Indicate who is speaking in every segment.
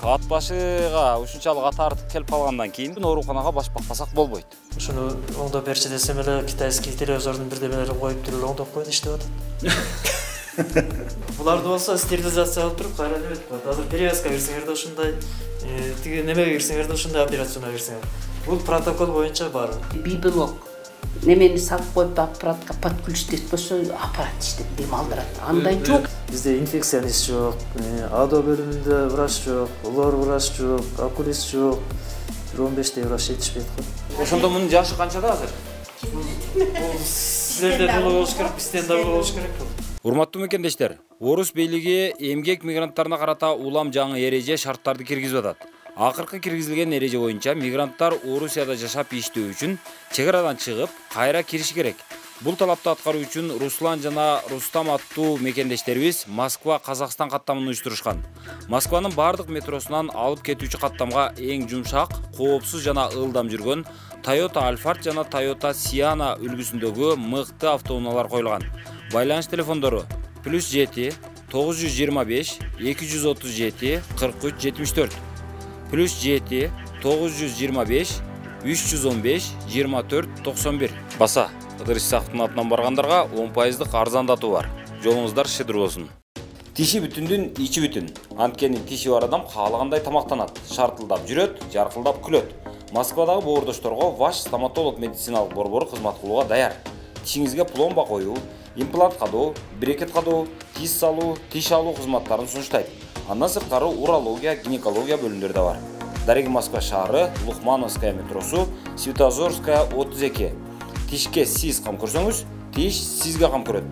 Speaker 1: ат башыга ушунчалык ат артып келип калгандан кийин ооруканага баш бакпасак болбойт.
Speaker 2: Ушуну оңдоп берчи десем эле китайский телевизордун бирдемелерин коюп туруп оңдоп койду иштеп атат. Буларды болсо стерилизация кылып туруп кайра эметип коет. Азыр перевязка берсеңер да ушундай, тиги немеге кирсеңер да ушундай операцияга берсеңер. Бул протокол боюнча бар.
Speaker 3: Бибилок немени салып коюп аппаратка подключить болсо аппарат иштеп дем алдырат. Андай жок.
Speaker 2: Бизде инфекционист жок, АДО бөлүмүндө врач жок, улар врач жок, окулист жок. 15 врач жетишпейт го.
Speaker 1: Ошондо мунун жашы канчада азыр?
Speaker 2: Силерден улуу болуш керек, бизден да улуу болуш керек бул.
Speaker 1: Урматтуу мекендештер, Орус бийлиги эмгек мигранттарына карата улам жаңы эреже шарттарды киргизип атат. Акыркы киргизилген эреже боюнча мигранттар Орусияда жашап иштөө үчүн чегарадан чыгып, кайра кириш керек. Бул талапты аткаруу үчүн Руслан жана Рустам аттуу мекендештерибиз Москва Казакстан каттамын уюштурушкан. Москванын бардык метросунан алып кетүүчү каттамга эң жумшак, коопсуз жана ылдам жүргөн Toyota Alphard жана Toyota Sienna үлгүсүндөгү мыкты автоунаалар коюлган. Байланыш телефондору +7 925 237 43 74 +7 925 315 24 91. Баса, Ыдыр Исаковдун атынан баргандарга 10% арзандатуу бар. Жолуңуздар шыдыр болсун. Тиши бүтүндүн ичи бүтүн. Анткени тиши бар адам каалагандай тамактанат, шартылдап жүрөт, жаркылдап күлөт. Москвадагы боордошторго ваш стоматолог медициналык борбору кызмат кылууга даяр. Тишиңизге пломба коюу, имплант кадоо, брекет кадоо, тис салуу, тиш алуу кызматтарын сунуштайт. Андан сырткары урология, гинекология бөлүмдөрү да бар. Дареги Москва шаары, Лухмановская метросу, Светозорская 32. Тишке сиз кам көрсөңүз, тиш сизге кам көрөт.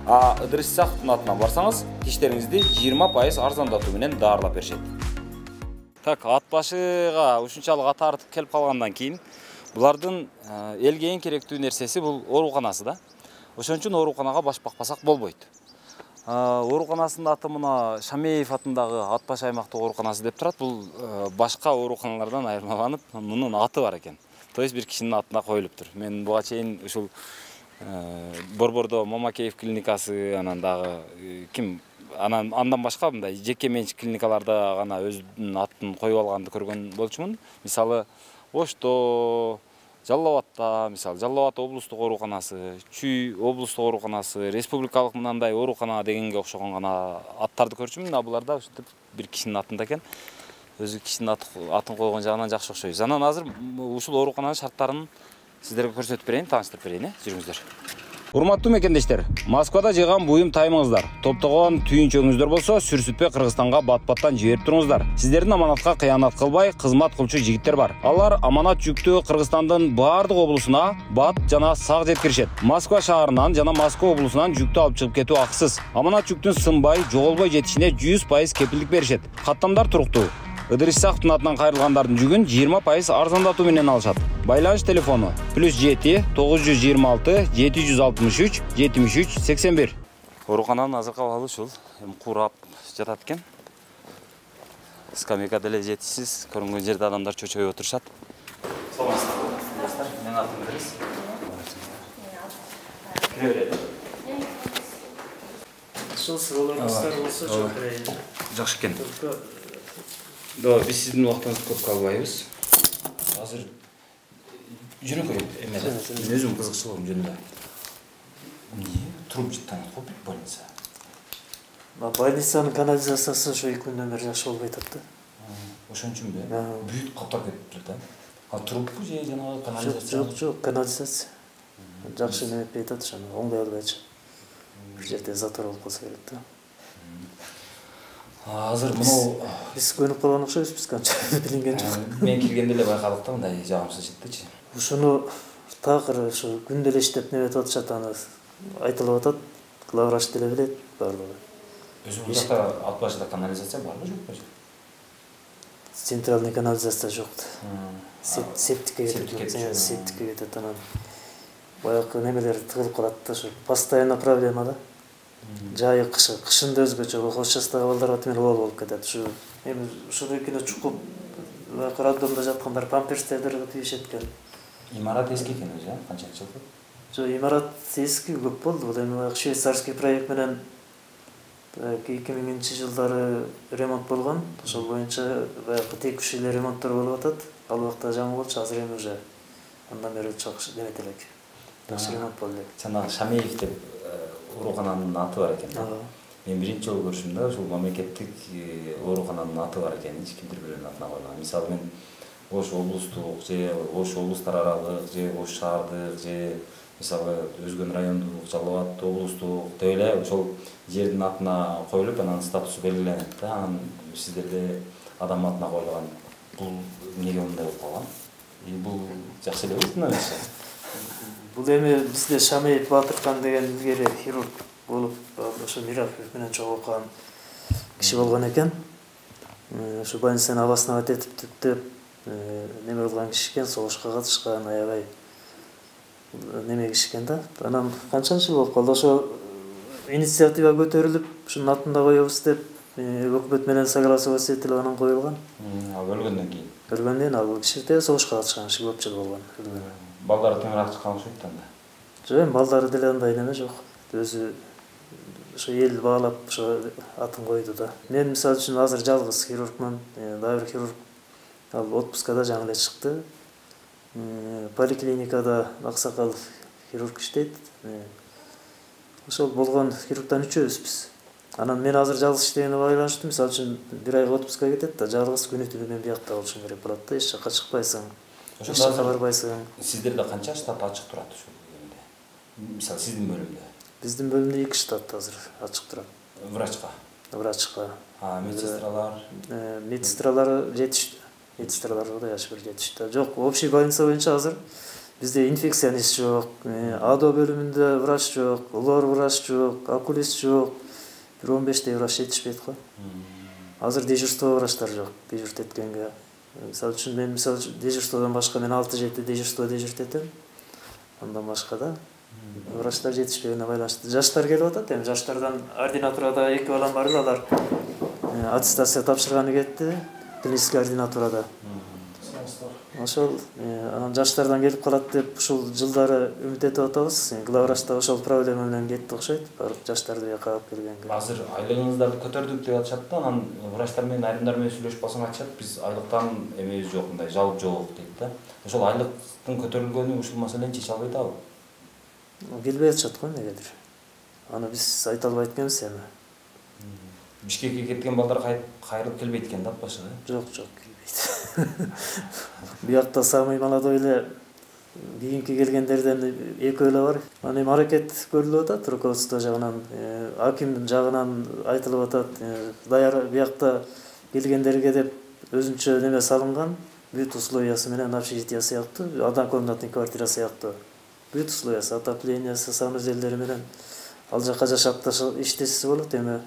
Speaker 1: А Ыдыр Исаковдун атынан барсаңыз, тиштериңизди 20% арзандатуу менен даарылап беришет. Так, ат башыга ушунчалык ат артып келип калгандан кийин булардын элге эң керектүү нерсеси бул ооруканасы да. Ошон үчүн ооруканага баш бакпасак болбойт. Ооруканасынын аты мына Шамеев атындагы ат баш аймактык ооруканасы деп турат. Бул башка ооруканалардан айырмаланып, мунун аты бар экен. То есть бир кишинин атына коюлуптур. Мен буга чейин ушул Борбордо Мамакеев клиникасы, анан дагы ким андан башка мындай жеке менчик клиникаларда гана өзүнүн атын коюп алганды көргөн болчумун. Мисалы, Ошто, Жалал Абадта, мисалы Жалал Абад облустук ооруканасы, Чүй облустук ооруканасы, республикалык мындай оорукана дегенге окшогон гана аттарды көрчүмүн. Буларда ушинтип бир кишинин атында экен. Өзү кишинин атын койгон жагынан жакшы окшойбуз. Анан азыр ушул оорукананын шарттарын сиздерге көрсөтүп берейин, тааныштырып берейин, жүрүңүздөр. Урматтуу мекендештер, Москвада жыйган буюм таймыңыздар, топтогон түйүнчөгүңүздөр болсо, сүрсүтпөй Кыргызстанга бат-баттан жиберип туруңуздар. Сиздердин аманатка кыянат кылбай, кызмат кылчу жигиттер бар. Алар аманат жүктү Кыргызстандын бардык облусуна бат жана сак жеткиришет. Москва шаарынан жана Москва облусунан жүктү алып чыгып кетүү акысыз. Аманат жүктүн сынбай, жоголбой жетишине 100% кепилдик беришет. Каттамдар туруктуу. Ыдыр Исаковдун атынан кайрылгандардын жүгүн 20% арзандатуу менен алышат. Байланыш телефону +7 926 763 73 81. Оорукананын азыркы абалы ушул. Курап жатат экен. Скамейка деле жетишсиз, көрүнгөн жерде адамдар чочоюп отурушат. Саламатсыздар, менин атым Идрис. Кире берели.
Speaker 2: Ушул суроолордуңуздар болсо жок берейин.
Speaker 1: Жакшы экен. Да, биз сиздин убактыңызды көп калбайбыз. Азыр жүрөкөй эме да. Мен өзүм кызыкчылыгым жөнүндө. Эмне? Туруп жыттан коп больница.
Speaker 2: Больницанын канализациясы ошо 2 күндөн бери жакшы болбой атат да.
Speaker 1: Ошон үчүнбү? Бүт каптап кетиптир да. А туруппу же жанагы канализация?
Speaker 2: Жок, канализация. Жакшы неметпей атат, ошону оңдой албайчы. Бир жерде затор болуп калса керек да.
Speaker 1: Азыр мынау
Speaker 2: биз көнүп калган окшойбуз, канча билинген жок.
Speaker 1: Мен киргенде эле байкадык да, мындай жагымсыз жыттычы.
Speaker 2: Ушуну такыр ушу күндө эле иштеп неметип атышат, аны айтылып атат. Главврач деле билет баардыгы.
Speaker 1: Өзү бул жакта ат башында канализация барбы, жокпу?
Speaker 2: Центральный канализация жок. Септикке кетет анан. Баягы немелер тыгылып калат да, ошо постоянно проблема да. Жайы кышында өзгөчө, колхоз жастагы балдарга темел болуп кетет. Эми ушуну экине чукуп, роддомдо жаткандар памперстерди тийишет экен.
Speaker 1: Имарат эски экен өзү, канча жыл?
Speaker 2: Жок, имарат эски көп болду. Бул эми швейцарский проект менен 2000-жылдары ремонт болгон. Ошол боюнча баягы текущий эле ремонттор болуп атат. Ал убакта жаңы болчу, азыр эми уже андан бери чакшы демети элек. Жакшы ремонт болду элек.
Speaker 4: Жана Шамеев деп оорукананын аты бар экен. Мен биринчи жолу көрүшүмдө ушул мамлекеттик оорукананын аты бар экенин эч кимдир бирөөнүн атына койгон. Мисалы мен Ош облустук же Ош облустар аралык же Ош шаардык же мисалы өзгөн райондук, Жалал Абад облустук деп эле ошол жердин атына коюлуп, анан статусу белгиленет да. Анан сиздерде адам атына коюлган. Бул эмнеге мындай болуп калган? Бул жакшы эле болду.
Speaker 2: Бул эми бизде Шамеев Батырхан деген илгери хирург болуп, ошо Мираков менен чогулган киши болгон экен. Ошо больницаны обосновать этип түптөп неме кылган киши экен, согушка катышкан, аябай неме киши экен да. Анан канча жыл болуп калды, ошо инициатива көтөрүлүп, ушунун атында коебуз деп өкмөт менен согласоваться этилип анан коюлган.
Speaker 4: Ал өлгөндөн кийин.
Speaker 2: Өлгөндөн кийин ал киши де согушка катышкан киши көп жыл болгон.
Speaker 4: Балдары темирак чыккан окшойт анда.
Speaker 2: Жок, эми балдары деле андай неме жок. Өзү ошо эл баалап ошо атын койду да. Мен мисалы үчүн азыр жалгыз хирургмун, дагы бир хирург ал отпускада жаңы эле чыкты. Поликлиникада аксакал хирург иштейт. Ошол болгон хирургдан үчөөбүз биз. Анан мен азыр жалгыз иштегенине байланыштуу, мисалы үчүн бир айга отпускка кетет да, жалгыз күнү түнү мен биякта болушум керек болот да, эч жакка чыкпайсың. Эч жакка барбайсың.
Speaker 4: Сиздерде канча штат ачык турат ушул жерде? Мисалы сиздин бөлүмдө?
Speaker 2: Биздин бөлүмдө 2 штат азыр ачык турат.
Speaker 4: Врачка?
Speaker 2: Врачка.
Speaker 4: Медсестралар?
Speaker 2: Медсестралар жетиштүү. Медсестраларга да яшы бир жетиштүү. Жок, общий больница боюнча азыр бизде инфекционист жок, АДО бөлүмүндө врач жок, лор врач жок, окулист жок. Бир 15 врач жетишпейт го. Азыр дежурство врачтар жок, дежурт эткенге. Мисалы үчүн мен дежурстводон башка мен 6-7 дежурство дежурт этем. Андан башка да врачтар жетишпегенине байланыштуу. Жаштар келип атат, эми жаштардан ординатурада 2 балам бар эле, алар аттестация тапшырганы кетти, клинический ординатурада. Ошол анан жаштардан келип калат деп ушул жылдары үмүт этип атабыз. Главврачта ошол проблема менен кетти окшойт, барып жаштарды бияка алып келгенге.
Speaker 4: Азыр айлыгыңыздарды көтөрдүк деп атышат да, анан врачтар менен айрымдар менен сүйлөшүп калсаң айтышат, биз айлыктан эмебиз жок, мындай жалып жок дейт да. Ошол айлыктын көтөрүлгөнү ушул маселени чече албай атабы?
Speaker 2: Билбей атышат го эмнегедир. Аны биз айта албайт экенбиз эми.
Speaker 4: Бишкекке кеткен балдар кайрылып келбейт экен да атпашыгы?
Speaker 2: Жок, келбейт. Биякта самый молодой эле кийинки келгендерден экөө эле бар. Аны эми аракет көрүлүп атат, руководство жагынан, аким жагынан айтылып атат. Даяр биякта келгендерге деп өзүнчө неме салынган, бүт условиясы менен общежитие сыяктуу, однокомнатный квартира сыяктуу. Бүт условиясы, отоплениясы, санузелдери менен ал жака жашап иштешси болот эми.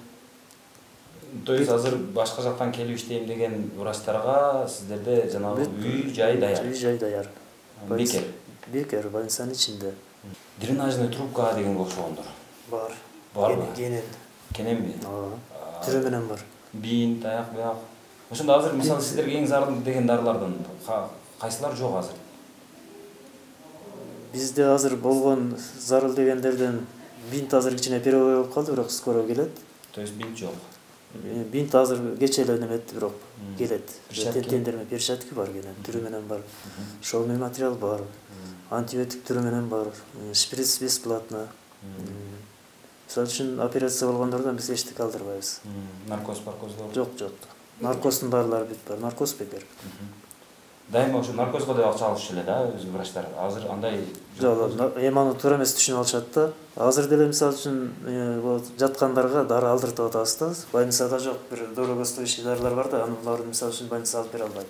Speaker 4: То есть азыр башка жактан келип иштейм деген врачтарга сиздерде жанагы үй жай даяр.
Speaker 2: Үй жай даяр.
Speaker 4: Бекер.
Speaker 2: Бекер больницанын ичинде.
Speaker 4: Дренажный трубка дегенге окшогондор.
Speaker 2: Бар.
Speaker 4: Барбы?
Speaker 2: Кененби? Түрү менен бар.
Speaker 4: Бинт, аяк, бияк. Ошондо азыр мисалы сиздерге эң зарыл деген дарылардан кайсылар жок азыр?
Speaker 2: Бизде азыр болгон зарыл дегендерден бинт азыр кичине перебой болуп калды, бирок скоро келет.
Speaker 4: То есть бинт жок.
Speaker 2: Бинт азыр кече эле неметти, бирок келет. Тендерме перчатка бар кенен, түрү менен бар. Шовный материал бар. Антибиотик түрү менен бар. Шприц бесплатно. Мисалы үчүн операция болгондордон биз эчтик алдырбайбыз.
Speaker 4: Наркоз.
Speaker 2: Жок. Наркоздун дарылары бүт бар. Наркоз бекер.
Speaker 4: Дайыма ошо наркозго да акча алышчу эле да өз врачтар. Азыр андай
Speaker 2: жок. Эми аны туура эмес түшүнүп алышат да. Азыр деле мисалы үчүн жаткандарга дары алдыртып атабыз да. Больницада жок, бир дорогостоящий дарылар бар да, аларды мисалы үчүн больница алып бере албайт.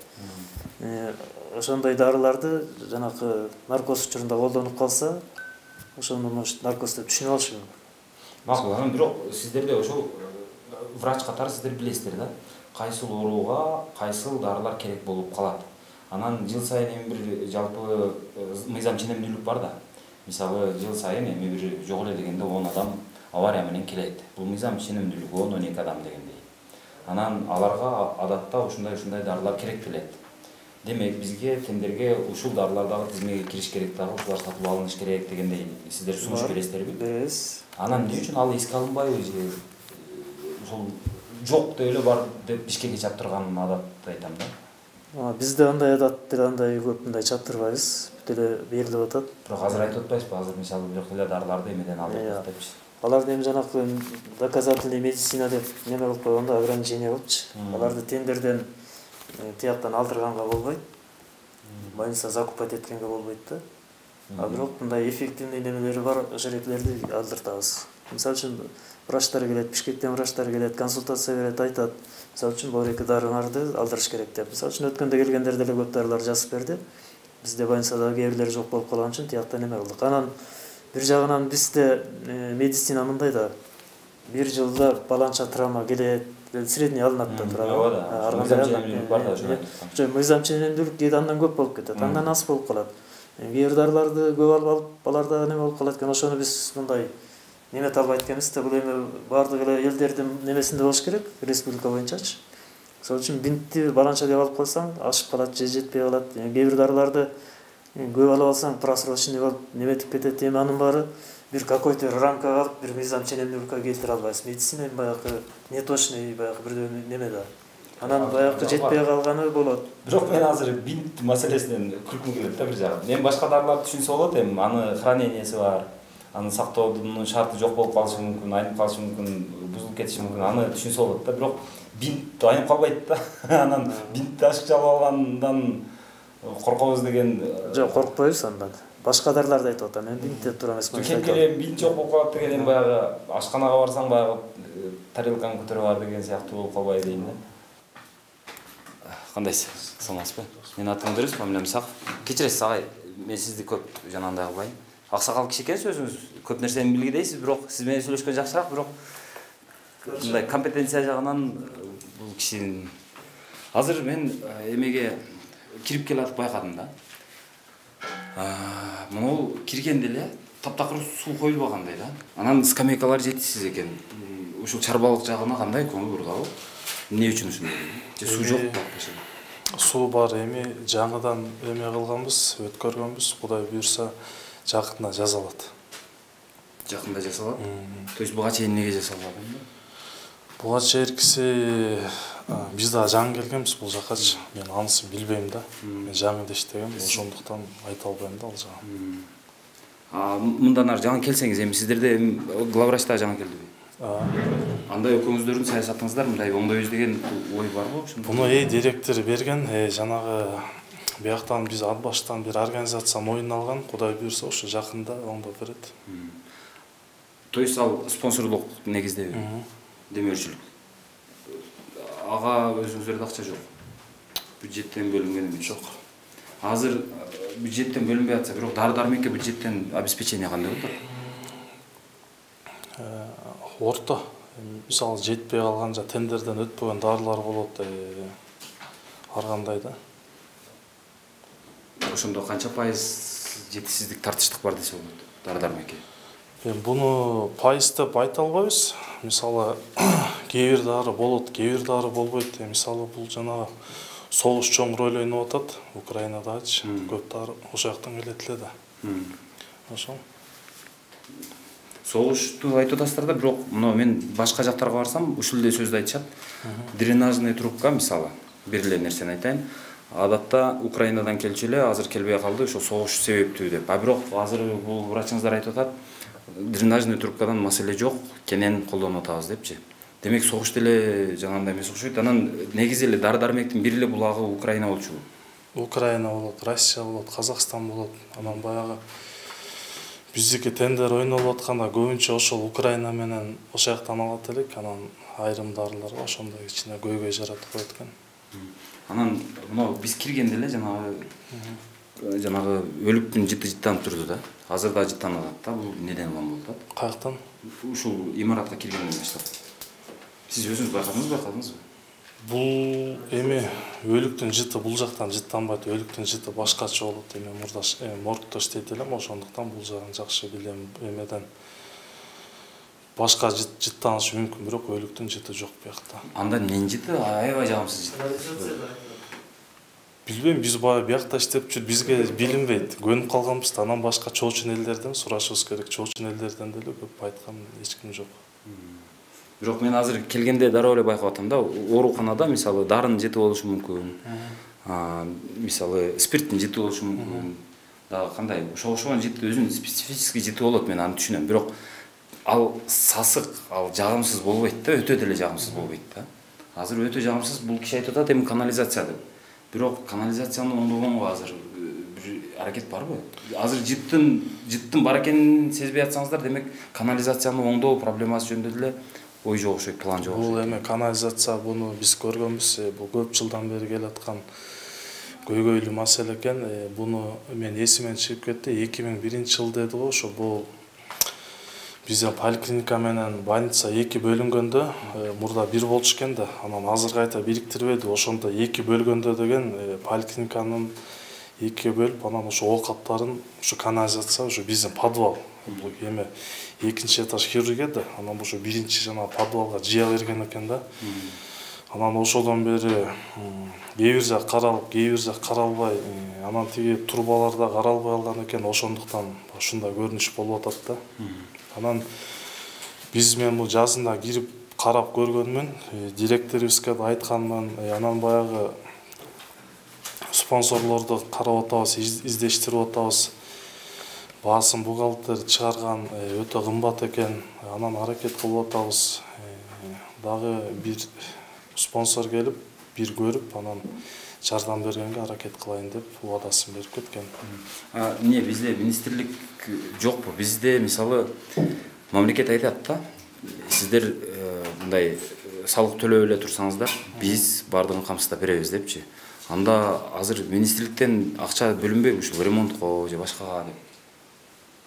Speaker 2: Ошондой дарыларды жанакы наркоз учурунда колдонуп калса, ошону наркоз деп түшүнүп алышы мүмкүн.
Speaker 4: Макул, анан бирок сиздерде ошол врач катары сиздер билесиздер да. Кайсыл ооруга кайсыл дарылар керек болуп калат. Анан жыл сайын эми бир жалпы мыйзам ченемдүүлүк бар да. Мисалы жыл сайын эми бир жок эле дегенде 10 адам авария менен келет. Бул мыйзам ченемдүүлүгү 10-12 адам дегендей. Анан аларга адатта ушундай дарылар керектелет. Демек бизге тендерге ушул дарылардагы тизмеге кириш керек дагы, ушулар сатылып алыныш керек дегендей сиздер сунуш бересиздерби?
Speaker 2: Беребиз.
Speaker 4: Анан эмне үчүн ал эске алынбайбы же ушул жок деп эле бар деп Бишкекке чаптырган адатты айтам да.
Speaker 2: Бизде андай адат деле андай көп мындай чаптырбайбыз. Бүт эле берилип атат.
Speaker 4: Бирок азыр айтып атпайсызбы? Азыр мисалы бирок эле даарыларды эмеден алдык депчи.
Speaker 2: Аларды эми жанакы доказательный медицина деп неме кылып койгондо ограничение болчу. Аларды тендерден тияктан алдырганга болбойт. Больница закупать эткенге болбойт да. Бирок мындай эффективный немелери бар жеректерди алдыртабыз. Мисалы үчүн врачтар келет, Бишкектен врачтар келет, консультация берет, айтат. Мисалы үчүн бул эки дарыңарды алдырыш керек деп. Мисалы үчүн өткөндө келгендер деле көп дарылар жазып берди. Бизде больницада кээ бирлери жок болуп калган үчүн тияктан неме кылдык. Анан бир жагынан бизде медицина мындай да. Бир жылда баланча травма келет, средний алынат да турат. Мыйзам ченемдүүлүк кээде андан көп болуп кетет, андан аз болуп калат. Кээ бир дарыларды көп алып, аларда неме болуп калат экен, ошону биз мындай немет албайт экенбиз да. Бул эми бардык эле элдердин немесинде болуш керек, республика боюнчачы. Ошол үчүн бинтти баланча деп алып койсоң, ашып калат же жетпей калат. Кээ бир дарыларды көп алып алсаң, просроченный болуп неметип кетет. Эми анын баары бир какой-то рамкага алып, бир мыйзам ченемдүүлүккө келтире албайсыз. Медицина баягы неточный, баягы бир неме да. Анан баягы жетпей калганы болот.
Speaker 4: Бирок мен азыр бинт маселесинен күлкүм келет да бир жагы. Мен башка дарыларды түшүнсө болот эми, аны хранениеси бар. Аны сактоодун шарты жок болуп калышы мүмкүн, айнып калышы мүмкүн, бузулуп кетиши мүмкүн. Аны түшүнсө болот да. Бирок бинт айнып калбайт да. Анан бинтти ашыкча алып алгандан коркобуз деген.
Speaker 2: Жок, коркпойбуз андан. Башка дарыларды айтып атам. Мен бинт деп тура эмес.
Speaker 4: Келем бинт жок болуп калат деген эми баягы ашканага барсаң баягы тарелканы көтөрүп бар деген сыяктуу болуп калбай дейм да. Кандайсыз? Саламатсызбы? Менин атым Дөрүс, фамилиям Исаков. Кечиресиз агай, мен сизди көп жанагындай кылбайм. Аксакал киши экенсиз, өзүңүз көп нерсени билгидейсиз, бирок сиз менен сүйлөшкөн жакшыраак, бирок мындай компетенция жагынан бул кишинин азыр мен эмеге кирип келатып байкадым да. Мынау киргенде эле таптакыр суу коюлбагандай да. Анан скамейкалар жетишсиз экен. Ушул чарбалык жагына кандай көңүл бурдабы? Эмне үчүн ушундай? Же суу жок бакча?
Speaker 5: Суу бар, эми жаңыдан эме кылганбыз, өткөргөнбүз. Кудай буйрса жакында жасалат.
Speaker 4: Жакында жасалат? То есть буга чейин эмнеге жасалбаган?
Speaker 5: Буга чейинкиси биз да жаңы келгенбиз бул жакачы. Мен анысын билбейм да. Мен жаңыда иштегем, ошондуктан айта албайм да ал жагын.
Speaker 4: Мындан ары жаңы келсеңиз, эми сиздерде главврач да жаңы келдиби? Андай экөөңүздөрдүн саясатыңыздар мындай оңдойбуз деген ой барбы ошондо?
Speaker 5: Буну директор берген, жанагы бияктан биз ат баштан бир организация мойнуна алган, Кудай буйрса ошо жакында оңдоп берет.
Speaker 4: То есть ал спонсорлук негиздеби? Демөөрчүлүк. Ага өзүңүздөрдө акча жок. Бюджеттен бөлүнгөн эмес.
Speaker 5: Жок.
Speaker 4: Азыр бюджеттен бөлүнбөй атса, бирок дары-дармекке бюджеттен обеспечение кандай болот?
Speaker 5: Орто. Мисалы жетпей калган жа тендерден өтпөгөн дарылар болот. Ар кандай да.
Speaker 4: Ошондо канча пайыз жетишсиздик, тартыштык бар десе болот дары-дармекке?
Speaker 5: Буну пайыз деп айта албайбыз. Мисалы кээ бир дары болот, кээ бир дары болбойт. Мисалы бул жанагы согуш чоң роль ойноп атат Украинадачы. Көп дары ошол жактан келет эле да. Ошол.
Speaker 4: Согушту айтып атасыздар да, бирок мына мен башка жактарга барсам, ушул эле сөздү айтышат. Дренажный трубка мисалы, бир эле нерсени айтайын. Адатта Украинадан келчү эле, азыр келбей калды, ошол согуш себептүү деп. Бирок азыр бул врачыңыздар айтып атат, дренажный трубкадан маселе жок, кенен колдонуп атабыз депчи. Демек согуш деле жанагындай эмес окшойт. Анан негизи эле дары-дармектин бир эле булагы Украина болчу.
Speaker 5: Украина болот, Россия болот, Казакстан болот. Анан баягы биздики тендер ойнолуп атканда көбүнчө ошол Украина менен ошол жактан алат элек. Анан айрым дарыларга ошондой кичине көйгөй жаратып коет экен.
Speaker 4: Анан мына биз киргенде эле жанагы өлүктүн жыты жыттанып турду да. Азыр да жыттанып атат да. Бул неден улам болуп атат?
Speaker 5: Каяктан?
Speaker 4: Ушул имаратка киргенден баштап. Сиз өзүңүз байкадыңызбы?
Speaker 5: Бул эми өлүктүн жыты бул жактан жыттанбайт, өлүктүн жыты башкача болот. Эми мурдаш моргто иштейт элем, ошондуктан бул жагын жакшы билем. Эмеден башка жыттанышы мүмкүн, бирок өлүктүн жыты жок биякта.
Speaker 4: Анда эмненин жыты? Аябай жагымсыз жыт.
Speaker 5: Билбейм, биз баягы биякта иштеп жүрүп, бизге билинбейт. Көнүп калганбыз да, анан башка чоочун элдерден сурашыбыз керек. Чоочун элдерден деле көп айткан эч ким жок.
Speaker 4: Бирок мен азыр келгенде дароо эле байкап атам да, ооруканада мисалы дарын жетип болушу мүмкүн. Мисалы спирттин жетип болушу мүмкүн. Дагы кандай ошого жетип өзүнүн специфический жетип болот, мен аны түшүнөм. Бирок ал сасык, ал жагымсыз болбойт да, өтө деле жагымсыз болбойт да. Азыр өтө жагымсыз, бул киши айтып атат эми канализация деп. Бирок канализацияны оңдогонго азыр бир аракет барбы? Азыр жыттын бар экенин сезбей атсаңыздар, демек канализацияны оңдоо проблемасы жөнүндө деле ой жок окшойт, план жок.
Speaker 5: Бул эми канализация, буну биз көргөнбүз, бул көп жылдан бери келаткан көйгөйлүү маселе экен. Буну мен эсимен чыгып кетти. 2001 жыл деди го, ошо бул бизде поликлиника менен больница эки бөлүнгөндө, мурда бир болчу экен да, анан азыр кайта бириктирбеди. Ошондо эки бөлгөндө деген поликлиниканын эки бөлүп, анан ошо окаптарын, ошо канализация, ошо биздин подвал. Бул эми экинчи этаж хирургия да, анан ошо биринчи жана подвалга жыя берген экен да. Анан ошодон бери кээ бир жак каралып, кээ бир жак каралбай, анан тиги турбалар да каралбай калган экен. Ошондуктан ушундай көрүнүш болуп атат да. Анан биз мен бул жазында кирип карап көргөнмүн, директорубузга да айтканмын, анан баягы спонсорлорду карап атабыз, издештирип атабыз. Баасын бухгалтер чыгарган өтө кымбат экен, анан аракет кылып атабыз. Дагы бир спонсор келип, бир көрүп, анан жардам бергенге аракет кылайын деп убадасын берип кеткен.
Speaker 4: Эмне бизде министрлик жокпу? Бизде мисалы мамлекет айтат да, сиздер мындай салык төлөп эле турсаңыздар, биз бардыгын камсыздап беребиз депчи. Анда азыр министрликтен акча бөлүнбөйбү ушул ремонтко же башкага деп?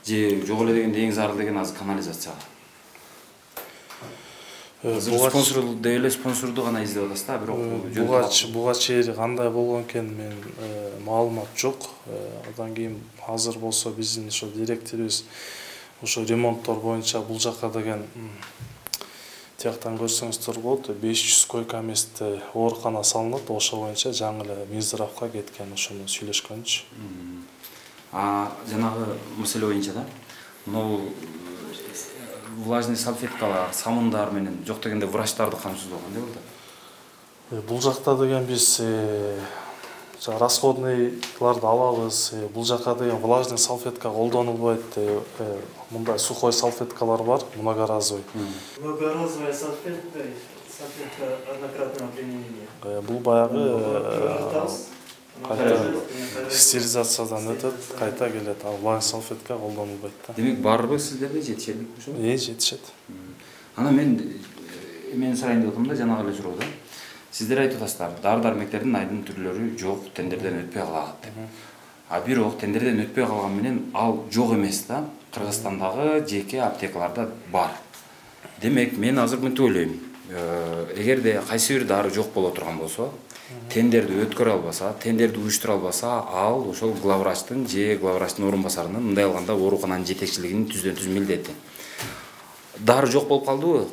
Speaker 4: Же жок эле дегенде эң зарыл деген азыр канализацияга. Спонсор деп эле спонсорду гана издеп атасыз да, бирок
Speaker 5: буга чейин кандай болгон экен мен маалымат жок. Андан кийин азыр болсо биздин ошо директорубуз ошо ремонттор боюнча бул жака деген тияктан көрсөңүздөр болот, 500 койка месте оорукана салынат, ошо боюнча жаңы эле Минздравга кеткен, ошону сүйлөшкөнчү.
Speaker 4: Жанагы маселе боюнча да, могу влажный салфеткалар, самындар менен жок дегенде врачтарды камсыздоо кандай болду?
Speaker 5: Бул жакта деген биз расходныйларды алабыз. Бул жака деген влажный салфетка колдонулбойт. Мындай сухой салфеткалар бар, многоразовый.
Speaker 2: Многоразовая салфетка однократного применения.
Speaker 5: Бул баягы стерилизациядан өтөт, кайта келет. Ал влажный салфетка колдонулбойт да.
Speaker 4: Демек барбы сиздерде жетишелик ошо?
Speaker 5: Жетишет.
Speaker 4: Анан мен сурайын деп атам да, жанагы эле суроо да. Сиздер айтып атасыздар, дары-дармектердин айдын түрлөрү жок, тендерден өтпөй калат деп. Бирок тендерден өтпөй калган менен ал жок эмес да. Кыргызстандагы жеке аптекаларда бар. Демек мен азыр мынтип ойлойм. Эгерде кайсы бир дары жок боло турган болсо, тендерди өткөрө албаса, тендерди уюштура албаса, ал ошол главврачтын же главврачтын орун басарынын мындай алганда оорукананын жетекчилигинин түздөн-түз милдети. Дары жок болуп калдыбы?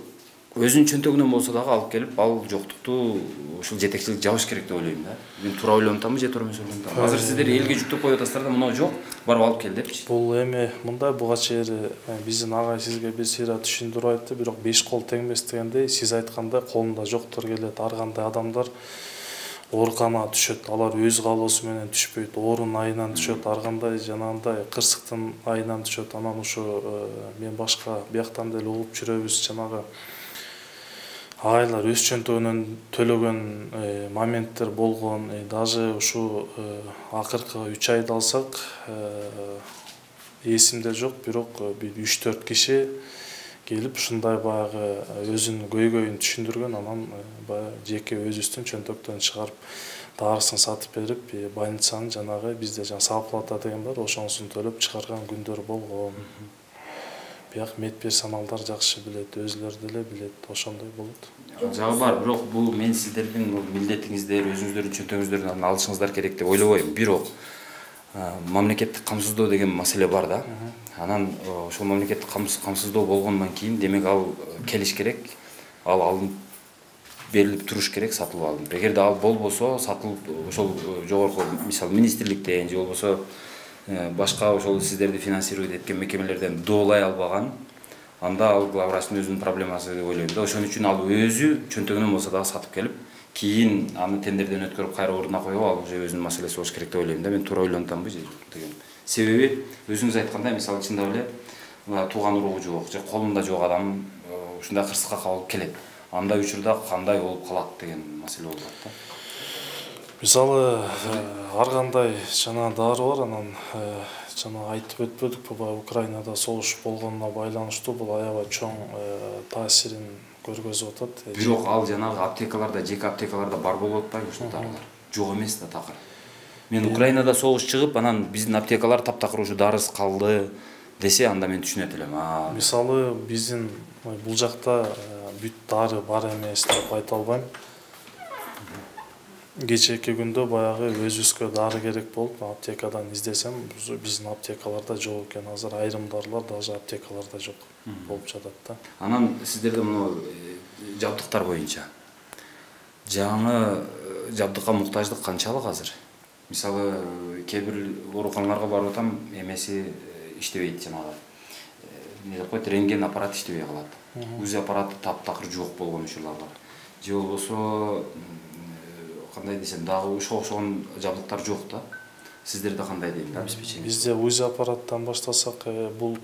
Speaker 4: Өзүнүн чөнтөгүнөн болсо дагы алып келип, ал жоктукту ушул жетекчилик жабыш керек деп ойлойм да. Мен туура ойлонуп атамбы же туура эмес ойлонуп атамбы? Азыр сиздер элге жүктөп коюп атасыздар да, мына жок, барып алып кел депчи.
Speaker 5: Бул эми мындай, буга чейин биздин агай сизге бир сыйра түшүндүрүп айтты, бирок 5 кол теңмес дегендей, сиз айткандай колунда жоктор келет, ар кандай адамдар оорукана түшөт, алар өз каалоосу менен түшпөйт, оорунун айынан түшөт, ар кандай жанагындай кырсыктын айынан түшөт. Анан ошо мен башка бияктан деле угуп жүрөбүз, жанагы агайлар өз чөнтөгүнөн төлөгөн моменттер болгон. Даже ушу акыркы 3 айды алсак, эсимде жок, бирок 3-4 киши келип ушундай баягы өзүнүн көйгөйүн түшүндүргөн, анан баягы жеке өзүбүздүн чөнтөктөн чыгарып дарысын сатып берип, больницанын жанагы бизде саплата деген бар, ошонусун төлөп чыгарган күндөр болгон. Бияк медперсоналдар жакшы билет, өзүлөр деле билет, ошондой болот.
Speaker 4: Жагы бар, бирок бул мен сиздердин милдетиңиздер, өзүңүздөрдүн чөнтөгүңүздөрдөн алышыңыздар керек деп ойлобойм. Бирок мамлекеттик камсыздоо деген маселе бар да. Анан ошол мамлекеттик камсыздоо болгондон кийин демек ал келиш керек, ал алынып берилип туруш керек, сатылып алынып. Эгерде ал болбосо, сатылып ошол жогорку мисалы министрликтен же болбосо башка ошол сиздерди финансировать эткен мекемелерден доолай албаган, анда ал главврачтын өзүнүн проблемасы деп ойлойм да. Ошон үчүн ал өзү чөнтөгүнөн болсо дагы сатып келип, кийин аны тендерден өткөрүп кайра ордуна коюп, ал уже өзүнүн маселеси болуш керек деп ойлойм да. Мен туура ойлонтамбы деген. Себеби өзүңүз айткандай, мисалы чындап эле тууган уругу жок же колунда жок адам ушундай кырсыкка кабылып келет. Андай учурда кандай болуп калат деген маселе болуп атат да.
Speaker 5: Мисалы ар кандай жана дары бар, анан жана айтып өтпөдүкпү, баягы Украинада согуш болгонуна байланыштуу бул аябай чоң таасирин көргөзүп атат.
Speaker 4: Бирок ал жанагы аптекаларда, жеке аптекаларда бар болуп атпайбы ушул дарылар? Жок эмес да такыр. Мен Украинада согуш чыгып, анан биздин аптекалар таптакыр ушу дарысыз калды десе, анда мен түшүнөт элем.
Speaker 5: Мисалы биздин бул жакта бүт дары бар эмес деп айта албайм. Кечээки күндө баягы өзүбүзгө дары керек болуп аптекадан издесем, биздин аптекаларда жок экен. Азыр айрым дарылар даже аптекаларда жок болуп жатат да.
Speaker 4: Анан сиздерде мына жабдыктар боюнча жаңы жабдыкка муктаждык канчалык азыр? Мисалы кээ бир ооруканаларга барып атам, эмеси иштебейт, жанагы эмне деп коет, рентген аппарат иштебей калат. УЗИ аппараты таптакыр жок болгон учурлар бар. Же болбосо кандай десем, дагы ошого окшогон жабдыктар жок да. Сиздерде кандай дейм да обеспечение?
Speaker 5: Бизде УЗИ аппараттан баштасак, бул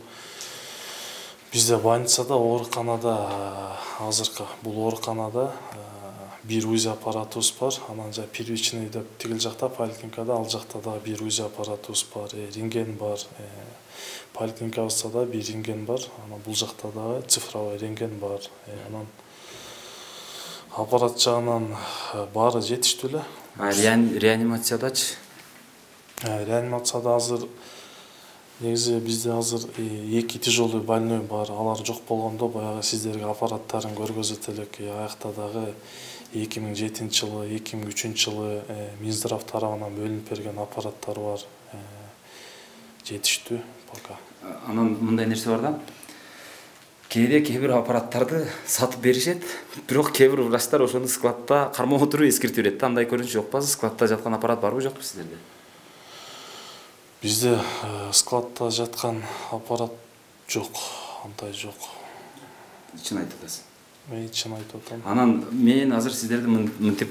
Speaker 5: бизде больницада, ооруканада азыркы бул ооруканада бир УЗИ аппаратыбыз бар. Анан жа первичный деп тигил жакта поликлиникада, ал жакта да бир УЗИ аппаратыбыз бар, рентген бар. Поликлиникабызда да бир рентген бар. Анан бул жакта дагы цифровой рентген бар. Анан аппарат жагынан баары жетиштүү эле.
Speaker 4: Реанимациядачы?
Speaker 5: Реанимацияда азыр негизи бизде азыр 2 тяжелый больной бар. Алар жок болгондо баягы сиздерге аппараттарын көргөзөт элек. Аякта дагы 2007-жылы, 2003-жылы Минздрав тарабынан бөлүнүп берген аппараттар бар. Жетиштүү пока.
Speaker 4: Анан мындай нерсе бар да. Кээ бир аппараттарды сатып беришет, бирок кээ бир врачтар ошону складта кармап отуруп эскертип берет да. Андай көрүнүш жокпу? Складта жаткан аппарат барбы, жокпу сиздерде?
Speaker 5: Бизде складта жаткан аппарат жок, андай жок.
Speaker 4: Чын айтып атасыз.
Speaker 5: Мен чын айтып атам.
Speaker 4: Анан мен азыр сиздерди мынтип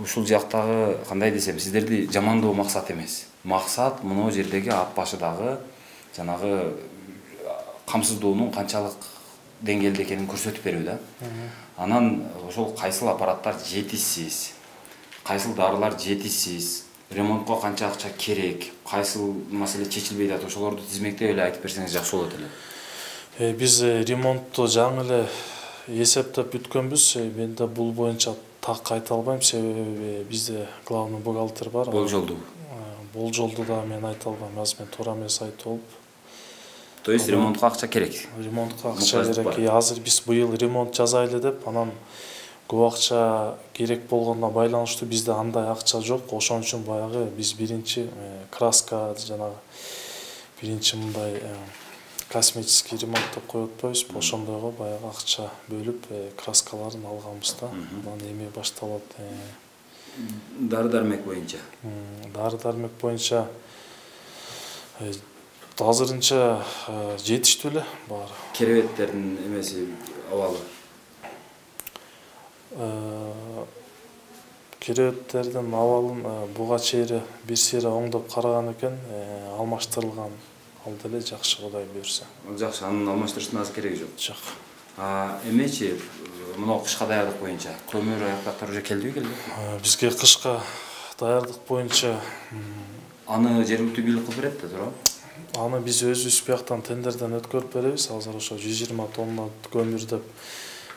Speaker 4: ушул жактагы кандай десем, сиздерди жамандоо максат эмес. Максат мына жердеги ат башыдагы жанагы камсыздоонун канчалык деңгээлде экенин көрсөтүп берүү да. Анан ошол кайсыл аппараттар жетишсиз, кайсыл дарылар жетишсиз, ремонтко канча акча керек, кайсыл маселе чечилбей жатат, ошолорду тизмектеп эле айтып берсеңиз жакшы болот эле.
Speaker 5: Биз ремонтту жаңы эле эсептеп бүткөнбүз. Мен да бул боюнча так айта албайм, себеби бизде главный бухгалтер бар.
Speaker 4: Болжолду
Speaker 5: да мен айта албайм, азыр мен туура эмес айтып болуп.
Speaker 4: То есть ремонтко акча керек.
Speaker 5: Ремонтко акча керек. Азыр биз быйыл ремонт жасайлы деп, анан көп акча керек болгонуна байланыштуу бизде андай акча жок. Ошон үчүн баягы биз биринчи краска, жанагы биринчи мындай косметический ремонт деп коюп атпайбыз. Ошондойго баягы акча бөлүп краскаларын алганбыз да. Анан эми башталат.
Speaker 4: Дары-дармек боюнча.
Speaker 5: Дары-дармек боюнча азырынча жетиштүү эле баары.
Speaker 4: Керебеттердин эмеси абалы.
Speaker 5: Керебеттердин абалын буга чейин бир сыйра оңдоп караган экен, алмаштырылган. Ал деле жакшы, Кудай буйрса.
Speaker 4: Жакшы, анын алмаштырыштын азыр кереги жок.
Speaker 5: Жок.
Speaker 4: Эмечи мына кышка даярдык боюнча көмүр аяктактар уже келдиби?
Speaker 5: Бизге кышка даярдык боюнча
Speaker 4: аны жергиликтүү бийлик кылып берет да, туурабы?
Speaker 5: Аны биз өзүбүз бияктан тендерден өткөрүп беребиз. Азыр ошо 120 тонна көмүр деп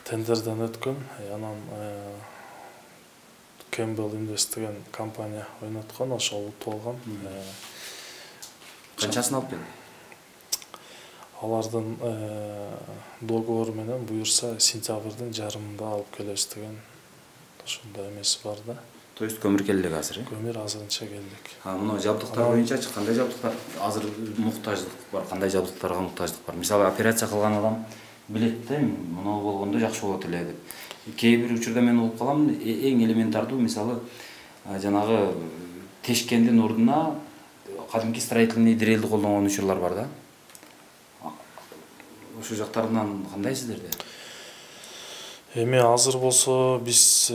Speaker 5: тендерден өткөн. Анан Campbell Invest деген компания ойноткон, ошол утуп алган.
Speaker 4: Канчасын алып келди?
Speaker 5: Алардын договору менен буюрса сентябрдын жарымында алып келебиз деген ошондой эмеси бар да.
Speaker 4: То есть көмүр келдик азыр,
Speaker 5: Көмүр азырынча келдик.
Speaker 4: Мына жабдыктар боюнчачы кандай жабдыктар азыр муктаждык бар, кандай жабдыктарга муктаждык бар? Мисалы операция кылган адам билет да, мына болгондо жакшы болот эле деп. Кээ бир учурда мен угуп калам, эң элементардуу, мисалы жанагы тешкендин ордуна кадимки строительный дрелди колдонгон учурлар бар да. ошол жактарынан кандай сиздерде?
Speaker 5: Эми азыр болсо биз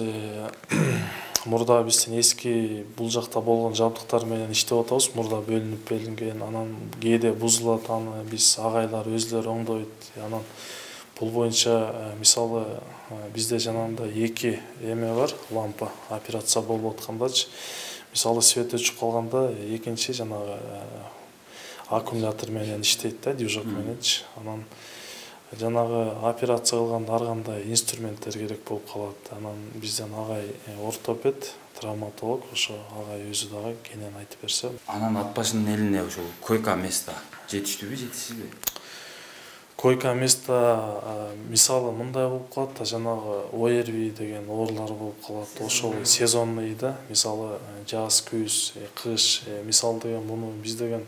Speaker 5: мурда биздин эски бул жакта болгон жабдыктар менен иштеп атабыз. Мурда бөлүнүп берилген, анан кээде бузулат, аны биз агайлар өзлөрү оңдойт. Анан бул боюнча мисалы бизде жанагындай 2 эме бар, лампа операция болуп аткандачы. Мисалы свет өчүп калганда экинчи жанагы аккумулятор менен иштейт да, движок мененчи. Анан жанагы операция кылганда ар кандай инструменттер керек болуп калат. Анан бизден агай ортопед, травматолог, ошо агай өзү дагы кенен айтып берсе.
Speaker 4: Анан ат башынын элине ошол койка место жетиштүүбү, жетишсизби?
Speaker 5: Койка место мисалы мындай болуп калат да, жанагы ОРВИ деген оорулар болуп калат. Ошол сезонный да, мисалы жаз, күз, кыш, мисалы деген муну биз деген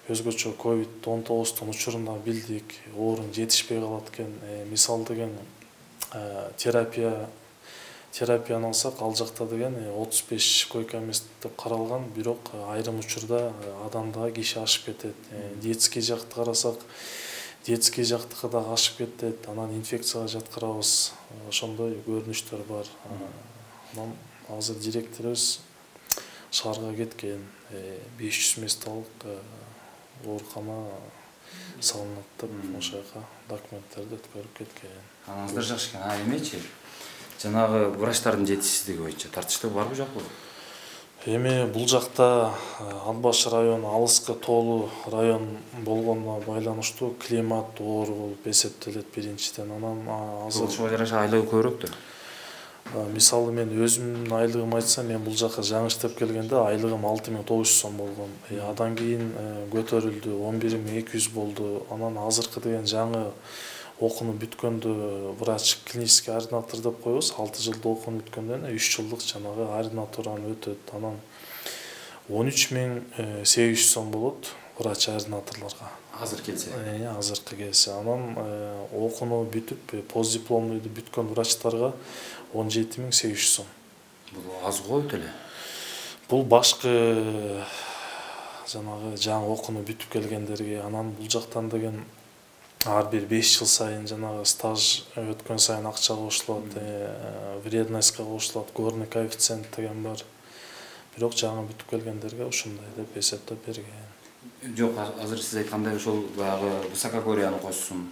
Speaker 5: өзгөчө COVID-19 учурунда билдик, оорун жетишпей калат экен. Мисал деген терапияны алсак, ал жакта деген 35 койка место деп каралган, бирок айрым учурда адамдагы киши ашып кетет. Детский жакты карасак, детский жактыкы дагы ашып кетет. Анан инфекцияга жаткырабыз. Ошондой көрүнүштөр бар. Анан азыр директорубуз шаарга кеткен, 500 местолук оорукана салынат деп ошол жака документтерди өткөрүп кеткен.
Speaker 4: Анаңыздар жакшы экен. Эмечи? Жанагы врачтардын жетишсиздиги боюнча тартыштуу барбы жокпу?
Speaker 5: Эми бул жакта Ат баш району алыскы тоолуу район болгонуна байланыштуу климат оор болуп эсептелет биринчиден. Анан азыр
Speaker 4: ошого жараша айлыгы көбүрөөктү.
Speaker 5: Мисалы мен өзүмдүн айлыгым айтсам, мен бул жака жаңы иштеп келгенде айлыгым 6900 сом болгон. Адан кийин көтөрүлдү, 11200 болду. Анан азыркы деген жаңы окууну бүткөндө врач клинический ординатор деп коебуз. 6 жылда окууну бүткөндөн 3 жылдык жанагы ординатураны өтөт. Анан 13800 сом болот врач ординаторлорго.
Speaker 4: Азыр келсе.
Speaker 5: Азыркы келсе. Анан окууну бүтүп, постдипломнуйду бүткөн врачтарга 17800 сом.
Speaker 4: Бул аз го өтө эле.
Speaker 5: Бул башкы жанагы жаңы окууну бүтүп келгендерге. Анан бул жактан деген ар бир 5 жыл сайын жанагы стаж өткөн сайын акча кошулат, вредностька кошулат, горный коэффициент деген бар. Бирок жаңы бүтүп келгендерге ушундай деп эсептеп берген.
Speaker 4: Жок, азыр сиз айткандай ошол баягы высококатегорияны кошсун.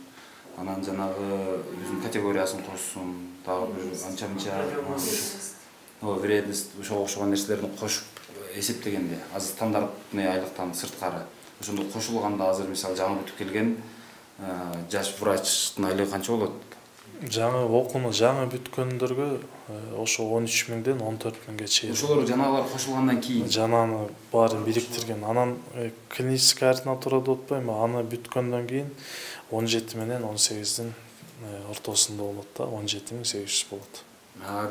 Speaker 4: Анан жанагы өзүнүн категориясын кошсун, дагы анча-мынча вредность ошого окшогон нерселерди кошуп эсептегенде, азыр стандартный айлыктан сырткары ошондо кошулганда азыр мисалы жаңы бүтүп келген жаш врачтын айлыгы канча болот?
Speaker 5: Жаңы окууну жаңы бүткөндөргө ошо 13000ден 14000ге чейин.
Speaker 4: Ошолор жанагылар кошулгандан кийин
Speaker 5: жананы баарын бириктирген. Анан клинический ординатура деп атпайбы, аны бүткөндөн кийин 17 менен 18дин ортосунда болот да, 17800 болот.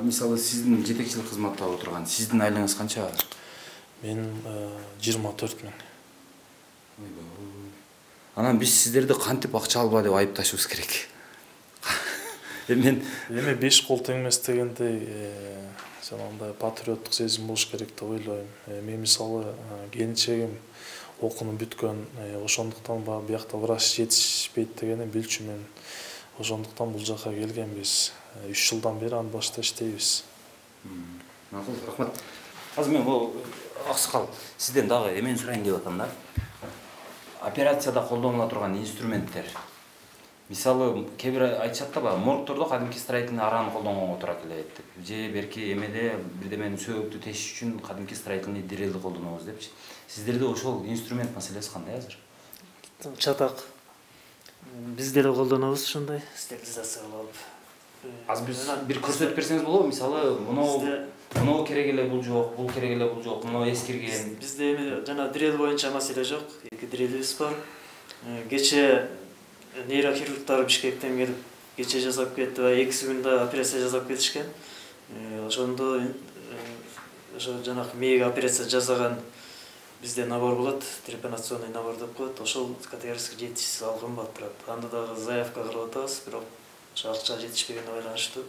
Speaker 4: Мисалы сиздин жетекчилик кызматта отурган, сиздин айлыгыңыз канча?
Speaker 5: Мен 24000.
Speaker 4: Анан биз сиздерди кантип акча алба деп айыпташыбыз керек?
Speaker 5: Эми 5 кол тең эмес дегендей жанагындай патриоттук сезим болуш керек деп ойлойм. Мен мисалы келинчегим окууну бүткөн, ошондуктан биякта врач жетишпейт дегени билчү мен. Ошондуктан бул жака келгенбиз. 3 жылдан бери аны башта иштейбиз.
Speaker 4: Макул, рахмат. Азыр мен бул аксакал, сизден дагы эмени сурайын деп атам да. Операцияда колдонула турган инструменттер. Мисалы, кээ бир айтышат да баягы моргтордо кадимки строительный араны колдонгонго туура келет деп. Же берки эмеде бирдемени сөөгүктү тешиш үчүн кадимки строительный дрелди колдонобуз депчи. Сиздерде ошол инструмент маселеси кандай азыр?
Speaker 2: Чатак. Биз деле колдонобуз ушундай стерилизация кылып.
Speaker 4: Азыр бир көрсөтүп берсеңиз болобу? Мисалы, муну керек эле бул жок, бул керек эле бул жок, муну эскирген.
Speaker 2: Бизде эми жана дрел боюнча маселе жок. 2 дрелибиз бар. Кече нейрохирургтар Бишкектен келип кече жасап кетти, 2 күндө операция жасап кетишкен. Ошондо ошо жанагы мээге операция жасаган бизде набор болот, трепанационный набор деп коет. Ошол категорически жетишсиз алгынбап турат. Анда дагы заявка кылып атабыз, бирок ошо акча жетишпегенине байланыштуу.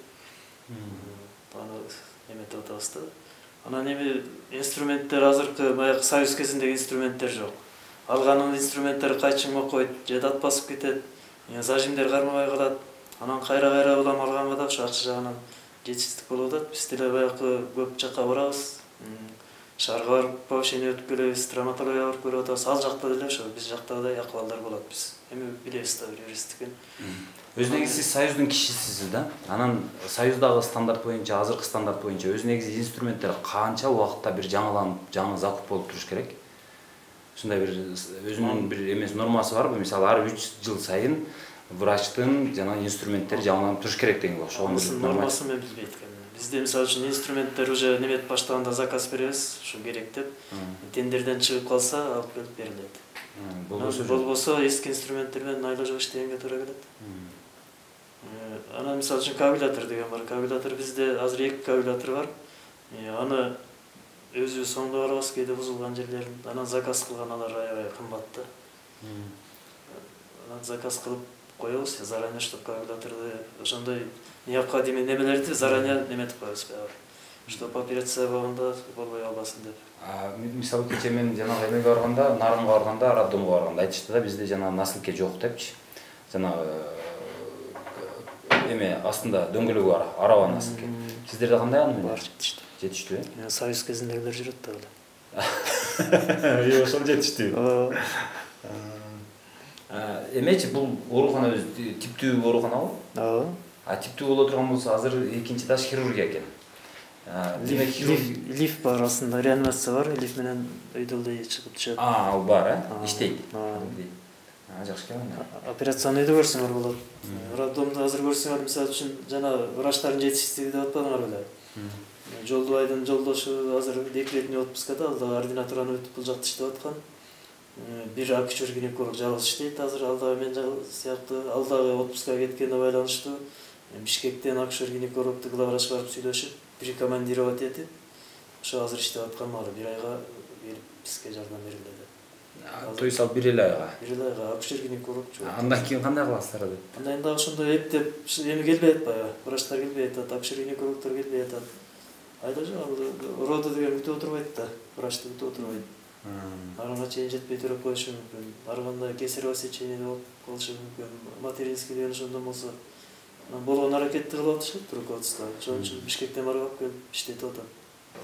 Speaker 2: Аны эметип атабыз да. Анан эми инструменттер азыркы баягы союз кезиндеги инструменттер жок. Алганын инструменттери кайчыңма койт, же дат басып кетет. зажимдер кармабай калат. Анан кайра улам алганга да ошо акча жагынан жетишсиздик болуп атат. Биз деле баягы көп жакка барабыз. Шаарга барып повышение өтүп келебиз, травматологияга барып көрүп атабыз. Ал жакта деле ошо биз жактагыдай акыбалдар болот. Биз эми билебиз да юристтикин.
Speaker 4: Өз негизи сиз союздун кишисисиз да. Анан союздагы стандарт боюнча, азыркы стандарт боюнча өз негизи инструменттер канча убакытта бир жаңыланып, жаңы закуп болуп туруш керек? Ушундай бир өзүнүн бир эмес нормасы барбы? Мисалы ар 3 жыл сайын врачтын жана инструменттери жаңыланып туруш керек дегенге окшогон бир
Speaker 2: нормасы мен билбейт экенмин. Бизде мисалы үчүн инструменттер уже немет баштаганда заказ беребиз, ушу керек деп. Тендерден чыгып калса, алып келип берилет. Болбосо эски инструменттер менен айлажып иштегенге туура келет. Анан мисалы үчүн коагулятор деген бар. Коагулятор бизде азыр 2 коагулятор бар. Аны өзүбүз оңдоп барабыз, кээде бузулган жерлерин. Анан заказ кылганалар аябай кымбат да. Анан заказ кылып коебуз, заранее чтобы коагуляторду ошондой необходимый немелерди заранее неметип коебуз. Чтобы операция болгондо болбой калбасын деп.
Speaker 4: Мисалы кечээ мен жанагы эмеге барганда, Нарынга барганда, роддомго барганда айтышты да, бизде жана насылке жок депчи. Жанагы эме астында дөңгөлөгү бар, араба насылке. Сиздерде кандай аны бар? Жетиштүү.
Speaker 2: Союз кезиндегилер жүрөт да эле.
Speaker 4: Ошол жетиштүү. Эмечи бул оорукана өзү типтүү ооруканабы?
Speaker 2: Ооба.
Speaker 4: Типтүү боло турган болсо азыр экинчи этаж хирургия экен.
Speaker 2: Лифт бар астында, реанимация бар, лифт менен өйдөлдөй чыгып түшөт.
Speaker 4: Ал бар, иштейт. Жакшы экен.
Speaker 2: Операцияны үйдө көрсөңөр болот. Роддомдо азыр көрсөңөр, мисалы үчүн жана врачтардын жетишсиздиги деп атпадыңар беле? Жолдубайдын жолдошу азыр декретный отпускада, ал да ординатураны өтүп бул жакта иштеп аткан. Бир акушер-гинеколог жалгыз иштейт азыр, ал да мен сыяктуу, ал дагы отпускага кеткенине байланыштуу. Бишкектен акушер-гинекологду главврач барып сүйлөшүп, рекомендировать этип, ошо азыр иштеп аткан малы 1 айга келип бизге жардам берилет.
Speaker 4: То есть ал 1 айга?
Speaker 2: 1 айга акушер-гинеколог.
Speaker 4: Андан кийин кандай кыласыздар ады?
Speaker 2: Андан да ошондой эптеп эми келбей атпайбы? Врачтар келбей атат, акушер-гинекологдор келбей атат. Айда жок, роду деген күтүп отурбайт да, врачты күтүп отурбайт. Арыга чейин жетпей туруп коюшу мүмкүн. Ары кандай кесарево сечение болуп калышы мүмкүн. Материнский деген ошондо болсо болгон аракетти кылып атышат руководство. Ошон үчүн Бишкектен барып келип иштетип атат.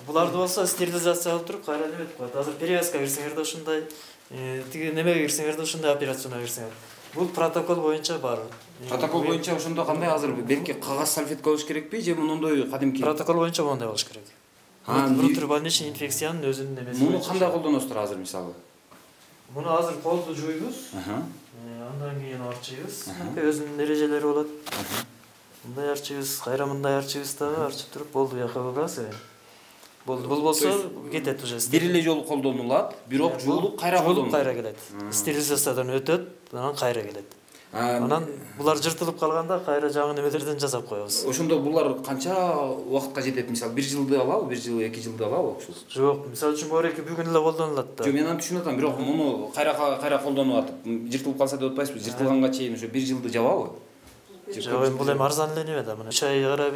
Speaker 2: Буларды болсо стерилизация кылып туруп кайра неметип коет. Азыр перевязка берсеңер да ушундай, тиги немеге кирсеңер да ушундай операцияга кирсеңер. Бул протокол боюнча бар.
Speaker 4: Протокол боюнча ошондо кандай азыр белки кагаз салфетка болуш керекпи же мондой кадимки?
Speaker 2: Протокол боюнча мондой болуш керек. Внутрибольничный инфекциянын өзүнүн немеси.
Speaker 4: Муну кандай колдоносуздар азыр мисалы?
Speaker 2: Муну азыр колду жуйбуз. Андан кийин арчыбыз. Өзүнүн эрежелери болот. Мындай арчыбыз, кайра мындай арчыбыз дагы арчып туруп болду бияка кылабыз. Бул болсо кетет уже.
Speaker 4: Бир эле жолу колдонулат, бирок жуулуп кайра колдонулат.
Speaker 2: Кайра келет. Стерилизациядан өтөт, анан кайра келет. Анан булар жыртылып калганда кайра жаңы немелерден жасап коебуз.
Speaker 4: Ошондо булар канча убакытка жетет? Мисалы 1 жылды алабы, 1 жыл, 2 жылды алабы ошол?
Speaker 2: Жок, мисалы үчүн бул эки бүгүн эле колдонулат да.
Speaker 4: Жок, мен аны түшүнүп атам, бирок муну кайра колдонуп атып, жыртылып калса деп атпайсызбы? Жыртылганга чейин ошо 1 жылды жабабы?
Speaker 2: Жок, бул эми арзан эле неме да, мына 3 ай карап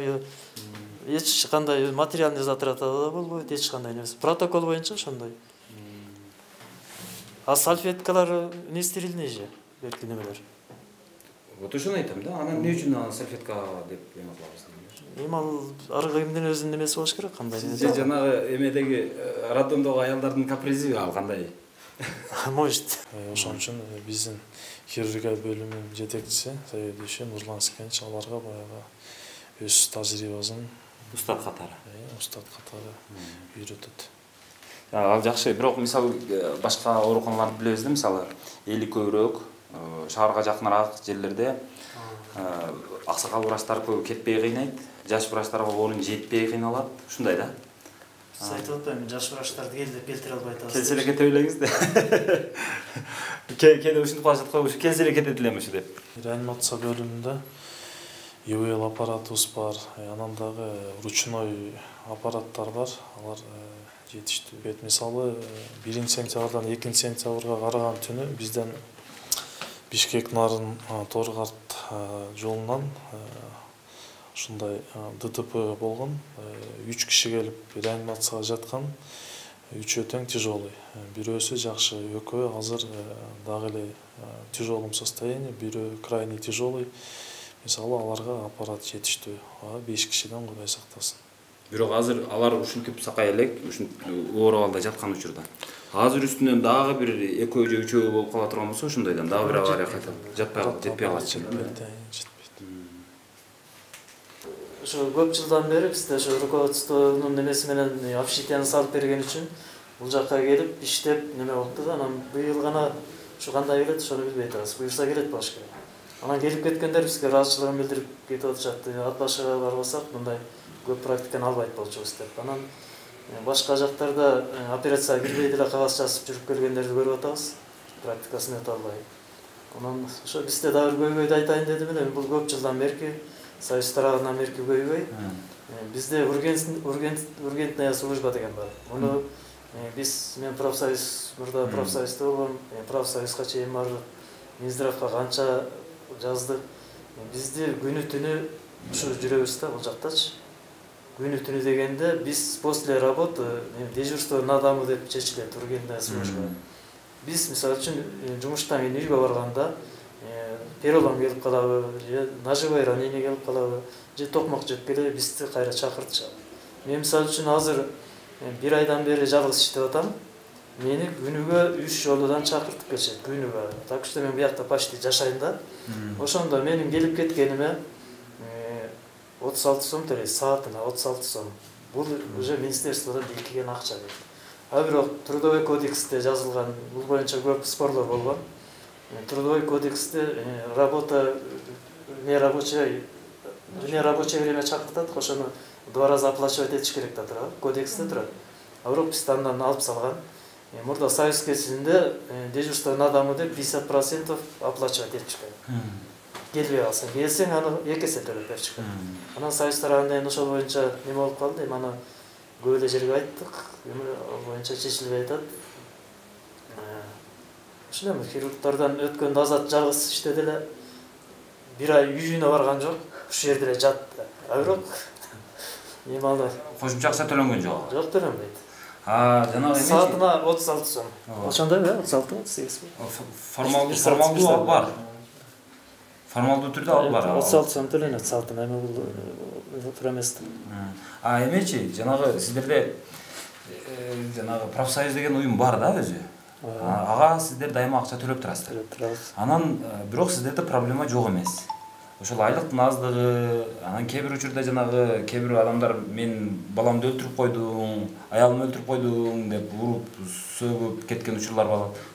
Speaker 2: эч кандай материальный затрата да болбойт, эч кандай нерсе. Протокол боюнча ошондой. А салфеткалар не стерильный же, берки немелер.
Speaker 4: Вот ошону айтам да, анан эмне үчүн аны салфетка деп эме кылабыз?
Speaker 2: Эми ал ар кимдин өзүнүн немеси болуш керек, кандай.
Speaker 4: Сиз жанагы эмедеги роддомдогу аялдардын капризи ал кандай?
Speaker 2: Может.
Speaker 5: Ошон үчүн биздин хирургия бөлүмүнүн жетекчиси, заведующий Нурлан Скенч аларга баягы өз тажрыйбасын
Speaker 4: Устат катары.
Speaker 5: Устат катары үйрөтөт.
Speaker 4: Ал жакшы, бирок мисалы башка ооруканаларды билебиз да, мисалы эли көбүрөөк, шаарга жакыныраак жерлерде аксакал врачтар көп кетпей кыйнайт, жаш врачтарга орун жетпей кыйналат, ушундай да.
Speaker 2: Сиз айтып атпаймынбы, жаш врачтарды келтире албай атабыз.
Speaker 4: Келсе эле кете билеңиз да. Кээде ушинтип калышат го, ушу келсе эле кетет элем ушу деп.
Speaker 5: Реанимация бөлүмүндө ИВЛ аппаратыбыз бар, анан дагы ручной аппараттар бар, алар жетиштүү. Мисалы 1 сентябрдан 2 сентябрга караган түнү бизден Бишкек Нарын Торгарт жолунан ушундай ДТП болгон, 3 киши келип реанимацияга жаткан. үчөө тең тяжелый. Бирөөсү жакшы, экөө азыр дагы эле тяжелом состоянии, бирөө крайне тяжелый. Мисалы аларга аппарат жетиштүү. 5 кишиден Кудай сактасын.
Speaker 4: Бирок азыр алар ушинтип сакай элек, ушинтип оор абалда жаткан учурда. Азыр үстүнөн дагы бир экөө же үчөө болуп кала турган болсо, ошондойдон дагы бир авария кайталып жетпей калат.
Speaker 5: Жетпейт.
Speaker 2: Ошо көп жылдан бери бизде ошо руководствонун немеси менен общежитияны салып берген үчүн бул жакка келип иштеп неме болупту да, анан быйыл гана ушу кандай келет ошону билбей атабыз. Буюрса келет башка. Анан келип кеткендер бизге ыраазычылыгын билдирип кетип атышат. Ат башыга барбасак мындай көп практиканы албайт болчубуз деп. Анан башка жактарда операцияга кирбей деле кагаз жазып жүрүп келгендерди көрүп атабыз. Практикасын өтө албай. Анан ошо бизде дагы көйгөйдү айтайын дедим эле. Бул көп жылдан берки союз тарабынан берки көйгөй. Бизде ургентная служба деген бар. Муну мен профсоюз, мурда профсоюзда болгом, профсоюзга чейин бардык. Минздравга канча жаздык. Бизди күнү түнү ушу жүрөбүз да бул жактачы. Күнү түнү дегенде биз после работы дежурство на дому деп чечилет ургентная служба. Биз мисалы үчүн жумуштан кийин үйгө барганда перелом келип калабы, же ножевой ранение келип калабы, же токмок жеп келе бизди кайра чакыртышат. Мен мисалы үчүн азыр 1 айдан бери жалгыз иштеп атам. Мени күнүгө 3 жолудан чакыртып келишет, күнүгө. Так что мен буякта почти жашайм да. Ошондо менин келип кеткениме 36 сом төлөйт, саатына 36 сом. Бул уже министерстводон бекиген акча дейт. А бирок трудовой кодексте жазылган, бул боюнча көп спорлор болгон. Трудовой кодексте работа нерабочее время чакыртат, ошону 2 раза оплачивать этиш керек да турат, кодексте турат. А бирок биз андан алып салган. Мурда союз кезинде дежурство на дому деп 50% оплачивать этиш керек. Келбей алсаң, келсең аны 2 эсе төлөп бериш керек. Анан союз тарабынан ошол боюнча неме болуп калды, аны көп эле жерге айттык, ал боюнча чечилбей атат. Ушул хирургдардан өткөндө Азат жалгыз иштеди эле. 1 ай үйүнө барган жок, ушу жерде эле жатты. А бирок немалы
Speaker 4: Кошумча акча төлөнгөн жок.
Speaker 2: Жок, төлөнбөйт.
Speaker 4: Жанагы эмне?
Speaker 2: Саатына 36 сом. Ошондой 36, 38.
Speaker 4: Формалдуу алып бар. Формалдуу түрдө алып бар.
Speaker 2: 36 сом төлөнөт саатына, эми бул тура эмес.
Speaker 4: Эмечи, жанагы сиздерде жанагы профсоюз деген уюм бар да өзү. Ага сиздер дайыма акча төлөп турасыздар. Анан бирок сиздерде проблема жок эмес. Ошол айлыктын аздыгы, анан кээ бир учурда жанагы кээ бир адамдар мен баламды өлтүрүп койдуң, аялымды өлтүрүп койдуң деп уруп, сөгүп кеткен учурлар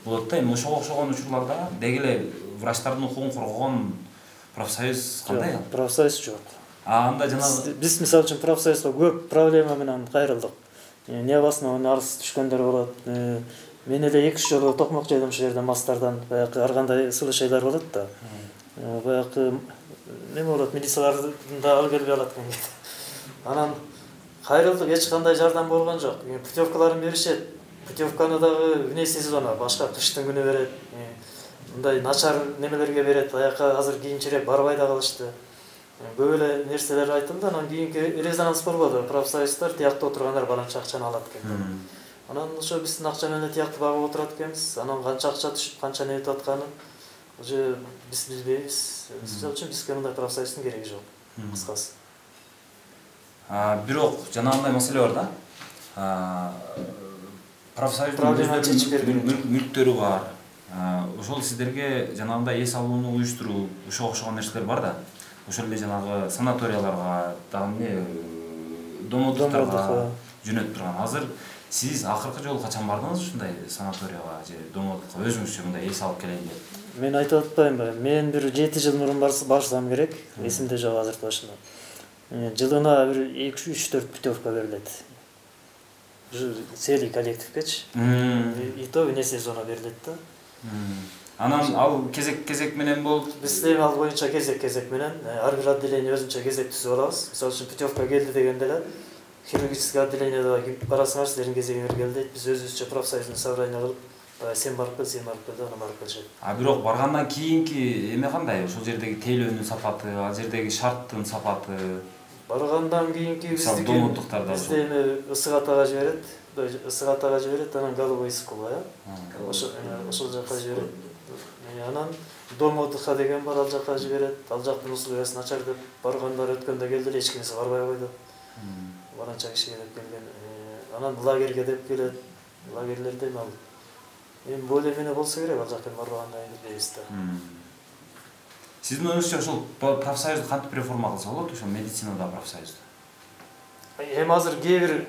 Speaker 4: болот да. Эми ошого окшогон учурларда деги эле врачтардын укугун коргогон профсоюз кандай?
Speaker 2: Профсоюз жок.
Speaker 4: Анда жанагы
Speaker 2: биз мисалы үчүн профсоюзга көп проблема менен кайрылдык. Не басмаган арыз түшкөндөр болот. Мен эле 2 жолу токмок жедим ошол жерден мастардан. Баягы ар кандай случайлар болот да. Баягы неме болот, милициялардын да алып келбей алат экен. Анан кайрылдык, эч кандай жардам болгон жок. Путевкаларын беришет. Путевканы дагы вне сезона, башка кыштын күнү берет. Мындай начар немелерге берет. Аяка азыр кийинчерээк барбай да калышты. Көп эле нерселер айтылды. Анан кийинки резонанс болбоду. Профсоюздар тиякта отургандар баланча акчаны алат экен. Анан ошо биздин акча менен тиякты багып отурат экенбиз. Анан канча акча түшүп, канча нетип атканын уже биз билбейбиз. Мисалы үчүн бизге мындай профсоюздун кереги жок. Кыскасы.
Speaker 4: Бирок жанагындай маселе бар да. Профсоюздун мүлктөрү бар. Ошол сиздерге жанагындай эс алууну уюштуруу, ошого окшогон нерселер бар да. Ошол эле жанагы санаторияларга, дагы домодуктарга жөнөтүп турган. Азыр сиз акыркы жолу качан бардыңыз ушундай санаторияга же домодукка өзүңүзчө мындай эс алып келейин деп?
Speaker 2: Мен айтып атпаймынбы? Мен бир 7 жыл мурун барсам керек, эсимде жок азыр башында. Жылына бир 2-3-4 путевка берилет. Целый коллективкечи. И то вне сезона берилет да.
Speaker 4: Анан ал кезек менен болуп,
Speaker 2: бизде ал боюнча кезек менен ар бир отделение өзүнчө кезек түзүп алабыз. Мисалы үчүн путевка келди дегенде эле хирургический отделениеда барасыңар, силердин кезегиңер келди дейт. Биз өзүбүзчө профсоюздун собрание кылып, сен барып кел, анан барып келишет.
Speaker 4: Бирок баргандан кийинки эме кандай? Ошол жердеги тейлөөнүн сапаты, ал жердеги шарттын сапаты.
Speaker 2: Баргандан кийинки бизде эме ысык атага жиберет. Куттай ысык атага жиберет, анан Голубой Скула, ошол жака жиберет. Анан Дом отдыха деген бар, ал жака жиберет. Ал жактын условиясы начар деп баргандар өткөндө келди, эч кимиси барбай койду. Баранча киши деп келген. Анан лагерге деп келет. Лагерлерден ал эми более-менее болсо керек, ал жактан барбагандай дейбиз да.
Speaker 4: Сиздин оюңузча ошол профсоюзду кантип реформа кылса болот, ошол медицинада профсоюзду?
Speaker 2: Эми азыр кээ бир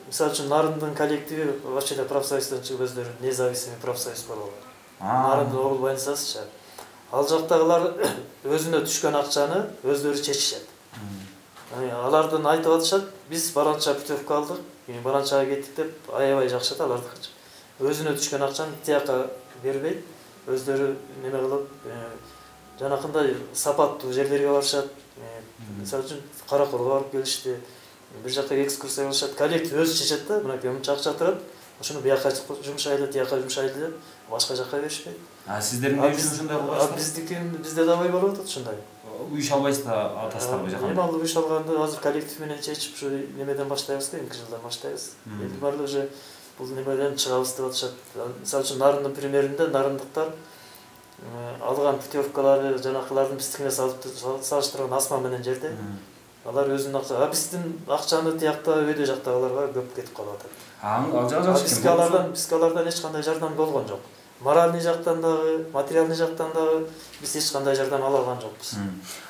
Speaker 2: мисалы үчүн Нарындын коллективи вообще профсоюздон чыгып өздөрү независимый профсоюз болот. Нарындын огул больницасычы. Ал жактагылар өзүнө түшкөн акчаны өздөрү чечишет. Алардын айтып атышат, биз баранча путевка алдык, баранчага кеттик деп аябай жакшы да алардыкычы. Өзүнө түшкөн акчаны тияка бербейт, өздөрү неме кылып, жанакындай сапаттуу жерлерге барышат. Мисалы үчүн Каракорго барып келишти. Бир жакка экскурсия кылышат. Коллектив өзү чечет да, мынакей мынча акча турат. Ошону бияка жумшайлы, тияка жумшайлы деп башка жакка беришпейт.
Speaker 4: Сиздердин үй ушундай кылбайсызбы?
Speaker 2: Бизде да болуп атат ушундай.
Speaker 4: Үй шалбайсыз да атасыздарбы жакан?
Speaker 2: Эми ал үй шалганды азыр коллектив менен чечип, ушу немеден баштайбыз да, 2 жылдан баштайбыз. Эми баары уже бул немеден чыгабыз деп атышат. Мисалы үчүн Нарындын примеринде нарындыктар алган путевкалары жанакылардын биздикине салыштырганда асма менен жерде. Алар өзүнүн акча, биздин акчаны тиякта өйдө жактагыларга көп кетип калып атат.
Speaker 4: Ал жагы
Speaker 2: Бизге алардан эч кандай жардам болгон жок. Моральный жактан дагы, материальный жактан дагы биз эч кандай жардам ала алган жокпуз.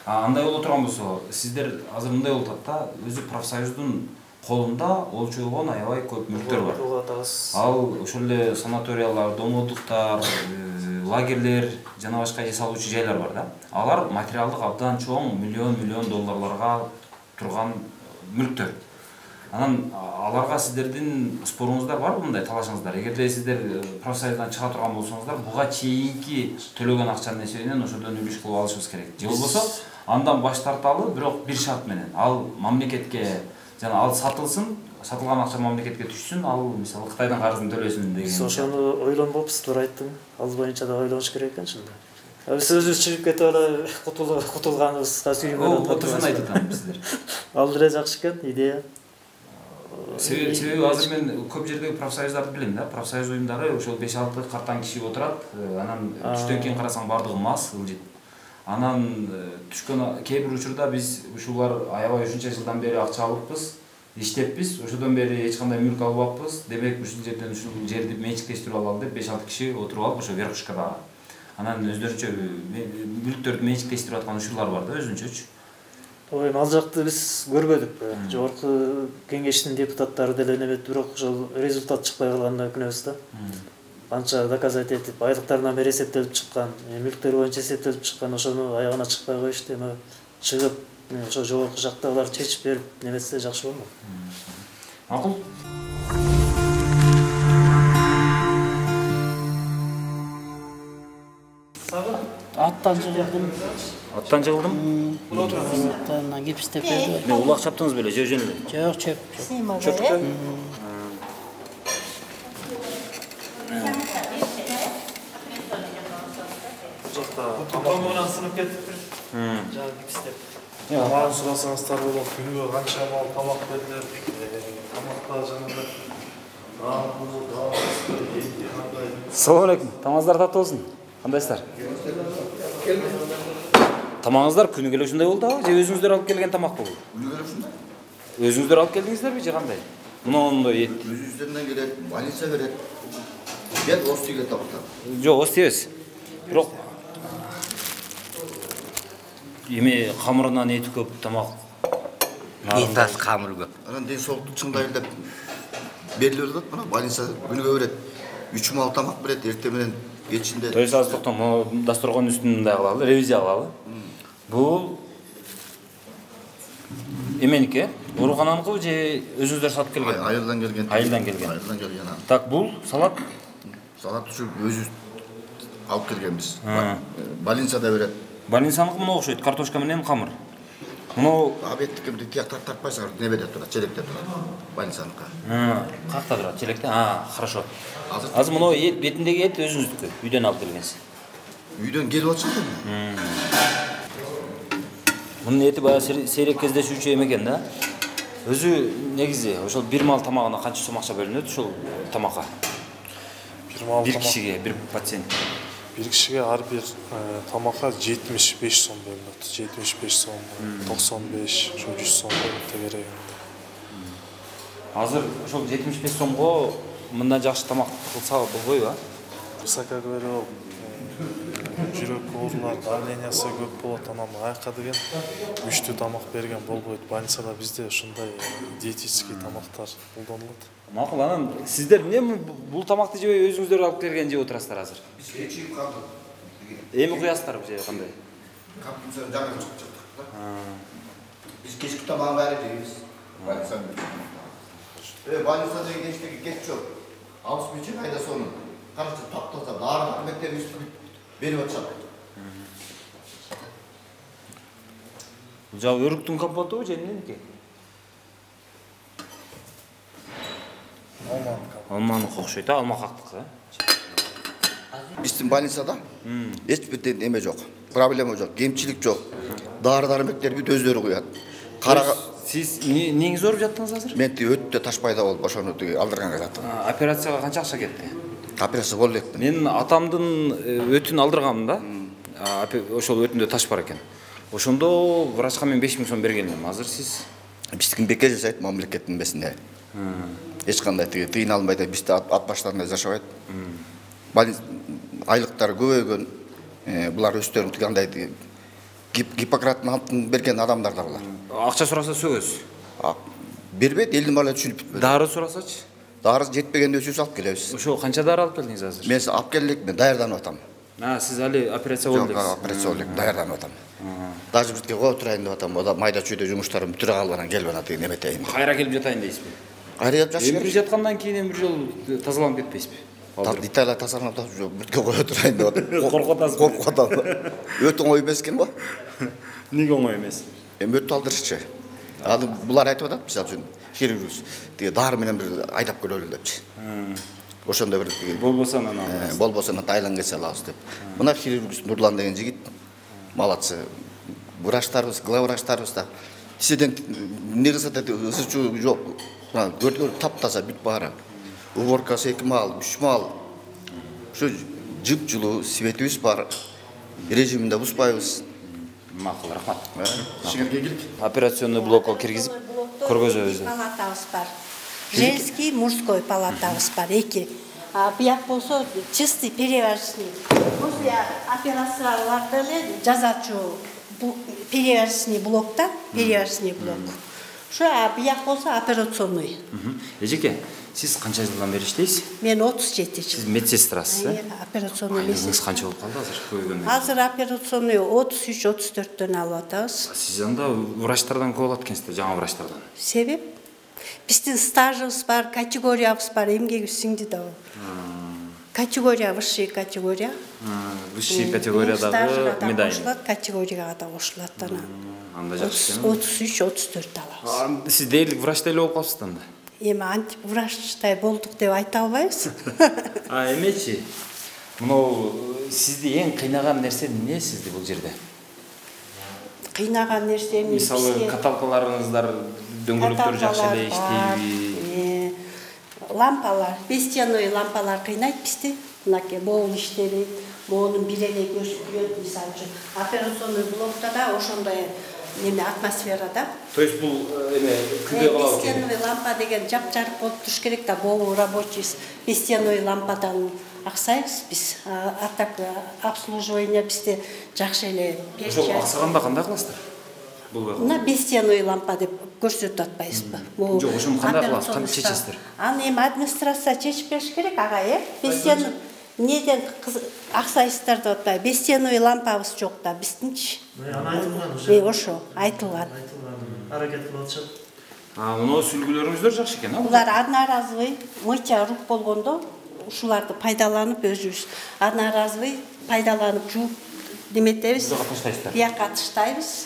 Speaker 4: Андай боло турган болсо, сиздер азыр мындай болуп атат да, өзү профсоюздун колунда олчолгон аябай көп мүлктөр бар. Ал ошол эле санаториялар, дом отдыхтар, лагерлер жана башка эс алуучу жайлар бар да. Алар материалдык абдан чоң, миллион долларларга турган мүлктөр. Анан аларга сиздердин споруңуздар барбы, мындай талашыңыздар? Эгерде сиздер профсоюздан чыга турган болсоңуздар, буга чейинки төлөгөн акчанын эсебинен ошодон үлүш кылып алышыбыз керек. Же болбосо андан баш тарталы, бирок бир шарт менен. Ал мамлекетке жана ал сатылсын, сатылган акча мамлекетке түшсүн, ал мисалы Кытайдын карызын төлөсүн деген.
Speaker 2: Биз ошону ойлонбопуз, туура айттым. Ал боюнча да ойлонуш керек экен чында. Биз өзүбүз чыгып кетип эле кутулганыбызга сүйүнүп атат.
Speaker 4: Отурсун айтып атам сиздер.
Speaker 2: Ал деле жакшы экен, идея.
Speaker 4: Себеби азыр мен көп жердеги профсоюздарды билем да. Профсоюз уюмдары ошол 5-6 картан киши отурат. Анан түштөн кийин карасаң бардыгы мас, ылжыт. Анан түшкөн кээ бир учурда биз ушулар аябай ушунча жылдан бери акча алыппыз, иштеппиз, ошодон бери эч кандай мүлк албаппыз. Демек ушул жерден ушул жерди менчиктештирип алалы деп 5-6 киши отуруп алып ошо верхушкада. Анан өздөрүнчө мүлктөрдү менчиктештирип аткан учурлар бар да, өзүнчөчү.
Speaker 2: Эми ал жакты биз көрбөдүк. Жогорку кеңештин депутаттары деле неметти, бирок ошол результат чыкпай калганына өкүнөбүз да. Канча доказать этип, айлыктарынан бери эсептелип чыккан, мүлктөр боюнча эсептелип чыккан, ошону аягына чыкпай коюшту. Эми чыгып, ошо жогорку жактагылар чечип берип неметсе жакшы болмок.
Speaker 4: Макул.
Speaker 3: Аттан жығылдым.
Speaker 1: Аттан жығылдым?
Speaker 3: Аттан гипстеп берді.
Speaker 1: Не, улақ чаптыңыз беле, же жөнді?
Speaker 3: Жоқ, чөп.
Speaker 1: Чөптікті?
Speaker 2: Жоқта, тамағынан сынып кетіп бір. Жаңа гипстеп.
Speaker 5: Тамағын сұрасаңыздар болады, күніге қанша мал тамақ берілер, тамақта жаңағыдай.
Speaker 1: Салам алейкум, тамағыңыздар татты болсын. Қандайсыздар? Тамағыңыздар күні келе ушундай болды, же өзүңүздөр алып келген тамақ болду?
Speaker 6: Күні келе ушундай.
Speaker 1: Өзүңүздөр алып келдиңиздер бе, же кандай? Мындай ет.
Speaker 6: Өзүбүздөн келет, больница берет. Бет остиге табылат.
Speaker 1: Жок, ост эмес. Бирок эми камырынан эти көп тамак.
Speaker 7: Эт аз, камыр көп.
Speaker 6: Анан ден соолукту чыңдайлы деп берилип атат, мына больница күнүгө берет. 3 мал тамак берет, эртең менен кечинде.
Speaker 1: То есть азыр токтом, дасторкон үстүн мындай кылалы, ревизия кылалы. Бул эменики, оорукананыкы же өзүңүздөр сатып келген?
Speaker 6: Айылдан келген.
Speaker 1: Айылдан келген.
Speaker 6: Айылдан келген.
Speaker 1: Так, бул салат?
Speaker 6: Салат ушу өзүбүз алып келгенбиз. Больницада берет.
Speaker 1: Больницаныкы мына окшойт, картошка менен камыр. Мына
Speaker 6: Абеттики тияктар тартпайсыңар, небеде турат, челекте турат. Больницаныкы.
Speaker 1: какта турат, челекте? Хорошо. Азыр мына эт, бетиндеги эт өзүңүздүкү, үйдөн алып келгенсиз.
Speaker 6: Үйдөн келип атышат.
Speaker 1: Мунун эти баягы сейрек кездешүүчү эме экен да. Өзү негизи ошол бир мал тамагына канча сом акча бөлүнөт ушул тамакка? Бир кишиге, бир пациент.
Speaker 5: Бир кишиге ар бир тамакка 75 сом бөлүнөт. 75 сом, 95, 100 сом бөлүнөт керегинде.
Speaker 1: Азыр ошол 75 сомго мындан жакшы тамак кылса болбойбу, а?
Speaker 5: Кысака говоря, жүрөк оорулар, давлениясы көп болот, анан айка деген күчтүү тамак берген болбойт. Больницада бизде ушундай диетический тамактар колдонулат.
Speaker 1: Макул, анан сиздер эмне бул тамакты жебей өзүңүздөр алып келген жеп отурасыздар азыр?
Speaker 6: Биз кечип калдык.
Speaker 1: Эми куясыздарбы же кандай?
Speaker 6: Каптымыздан жаңы чыктык да. Биз кечки тамагын баары жейбиз. Больницада кечтеги кет жок. Алыс бичи кайда сонун. Карачы таптаса баары мектеп үстүп берип атышат.
Speaker 1: Бул жагы өрүктүн компотубу же эмнеки? Алманыкы окшойт, алма кактык,
Speaker 6: Биздин больницада эч бир эме жок. Проблема жок, кемчилик жок. Дары-дармектерди өздөрү куят.
Speaker 1: Сиз эмнеңиз ооруп жаттыңыз азыр?
Speaker 6: Мен өттө таш пайда болуп ошону алдырганга жаттым.
Speaker 1: Операцияга канча акча кетти?
Speaker 6: Операция болду элек.
Speaker 1: Мен атамдын өтүн алдырганмын да. Ошол өтүндө таш бар экен. Ошондо врачка мен 5000 сом бергенмин. Азыр сиз
Speaker 6: Биздикин бекер жашайт мамлекеттин бесинде. Эч кандай тыйналбайт, бизде ат баштарында жашабайт. Айлыктары көбөйгөн, булар өздөрүн кандай Гиппократтын антын берген адамдар да булар.
Speaker 1: Акча сураса сөгөз.
Speaker 6: Бербейт, элдин малы түшүнүп бүтпөйт.
Speaker 1: Дары сурасачы?
Speaker 6: Дары жетпегенде өзүбүз алып келебиз.
Speaker 1: Ошо канча дары алып келдиңиз азыр?
Speaker 6: Мен алып келдик, мен даярданып атам.
Speaker 1: Сиз али операция болду
Speaker 6: элексиз? Жок, операция болду элек, даярданып атам. Даже бирге коюп турайын деп атам. Ода майда чүйдө жумуштарым бүтүрө калып анан келип анан тиги неметейин.
Speaker 1: Кайра келип жатайын дейсизби?
Speaker 6: Кайра келип жашайын.
Speaker 1: Эмир жаткандан кийин бир жол тазаланып кетпейсизби?
Speaker 6: Италия тазаланып атат, бирге коюп турайын деп атам.
Speaker 1: Коркуп атасыз.
Speaker 6: Коркуп атам. Өтө оңой эмес экен го.
Speaker 1: Неге оңой эмес?
Speaker 6: Эми өтө алдырышчы. Аны булар айтып атат, мисалы үчүн хирургус. Тиги дары менен бир айдап көрөлү депчи. Ошондой бир
Speaker 1: болбосо анан алабыз.
Speaker 6: Болбосо анан Тайландга салабыз деп. Мына хирургус Нурлан деген жигит молодцы. Врачтарыбыз, главврачтарыбыз да тиседен эмне кылса да ызычуу жок. Көрдүңөр таптаза бүт баары. Уборкасы 2 мал, 3 мал. Ошо жып-жылуу светибиз бар. Режиминде бузбайбыз.
Speaker 1: Макул, рахмат.
Speaker 6: Ишиңерге келдик.
Speaker 1: Операционный блокко киргизип көргөзөбүз.
Speaker 8: Палатабыз бар. Женский, мужской палатабыз бар, 2. Буяк болсо чистый перевязочный. После операцияларды эле жазачу перевязочный блокта, перевязочный блок. Ошо буяк болсо операционный.
Speaker 1: Эжеке, сиз канча жылдан бери иштейсиз?
Speaker 8: Мен 37 жыл.
Speaker 1: Сиз медсестрасыз,
Speaker 8: Операционный
Speaker 1: медсестра.
Speaker 8: медсестра.
Speaker 1: Канча болуп калды азыр көйгөнү?
Speaker 8: Азыр операционный 33-34төн алып атабыз.
Speaker 1: Сиз анда врачтардан көп алат экенсиз, жаңы врачтардан.
Speaker 8: Себеп? Биздин стажыбыз бар, категориябыз бар, эмгеги сиңди да. Категория, высший категория.
Speaker 1: Высший категориядагы медаль.
Speaker 8: Категорияга да кошулат анан.
Speaker 1: Анда жакшы экен.
Speaker 8: 33-34 алабыз.
Speaker 1: Сиз дээрлик врачтай эле болуп калыпсыз анда.
Speaker 8: Эми антип врачтай болдук деп айта албайбыз.
Speaker 1: Эмечи? Мынау сизди эң кыйнаган нерсе эмне сизди бул жерде?
Speaker 8: Кыйнаган нерсени
Speaker 1: Мисалы, каталкаларыңыздар дөңгөлөктөр жакшы эле иштейби?
Speaker 8: Лампалар, бестяной лампалар кыйнайт бизди. Мынакей боол иштебейт, моонун бир эле көзү күйөт, мисалы үчүн. Операционный блокта да ошондой неме атмосферада.
Speaker 1: То есть бул эме күндө калабы керек.
Speaker 8: Бестяной лампа деген жап-жарык болуп туруш керек да, боол рабочий бестяной лампадан аксайбыз биз. А так обслуживание бизде жакшы эле
Speaker 1: Ошол аксаганда кандай кыласыздар?
Speaker 8: Мына бестяной лампа деп көрсөтүп атпайсызбы?
Speaker 1: Жок, ошону кандай кыласыз? Кантип чечесиздер?
Speaker 8: Аны эми администрация чечип бериш керек ага, Бестяной неден аксайсыздар деп атпайбы? Бестяной лампабыз жок да биздинчи.
Speaker 2: Аны айтылган уже.
Speaker 8: Ошо, айтылган.
Speaker 2: Аракет кылып атышат.
Speaker 1: Мына сүлгүлөрүңүздөр жакшы экен, а?
Speaker 8: Булар одноразовый мытья рук болгондо ушуларды пайдаланып өзүбүз одноразовый пайдаланып жууп неметебиз. Бияка таштайбыз.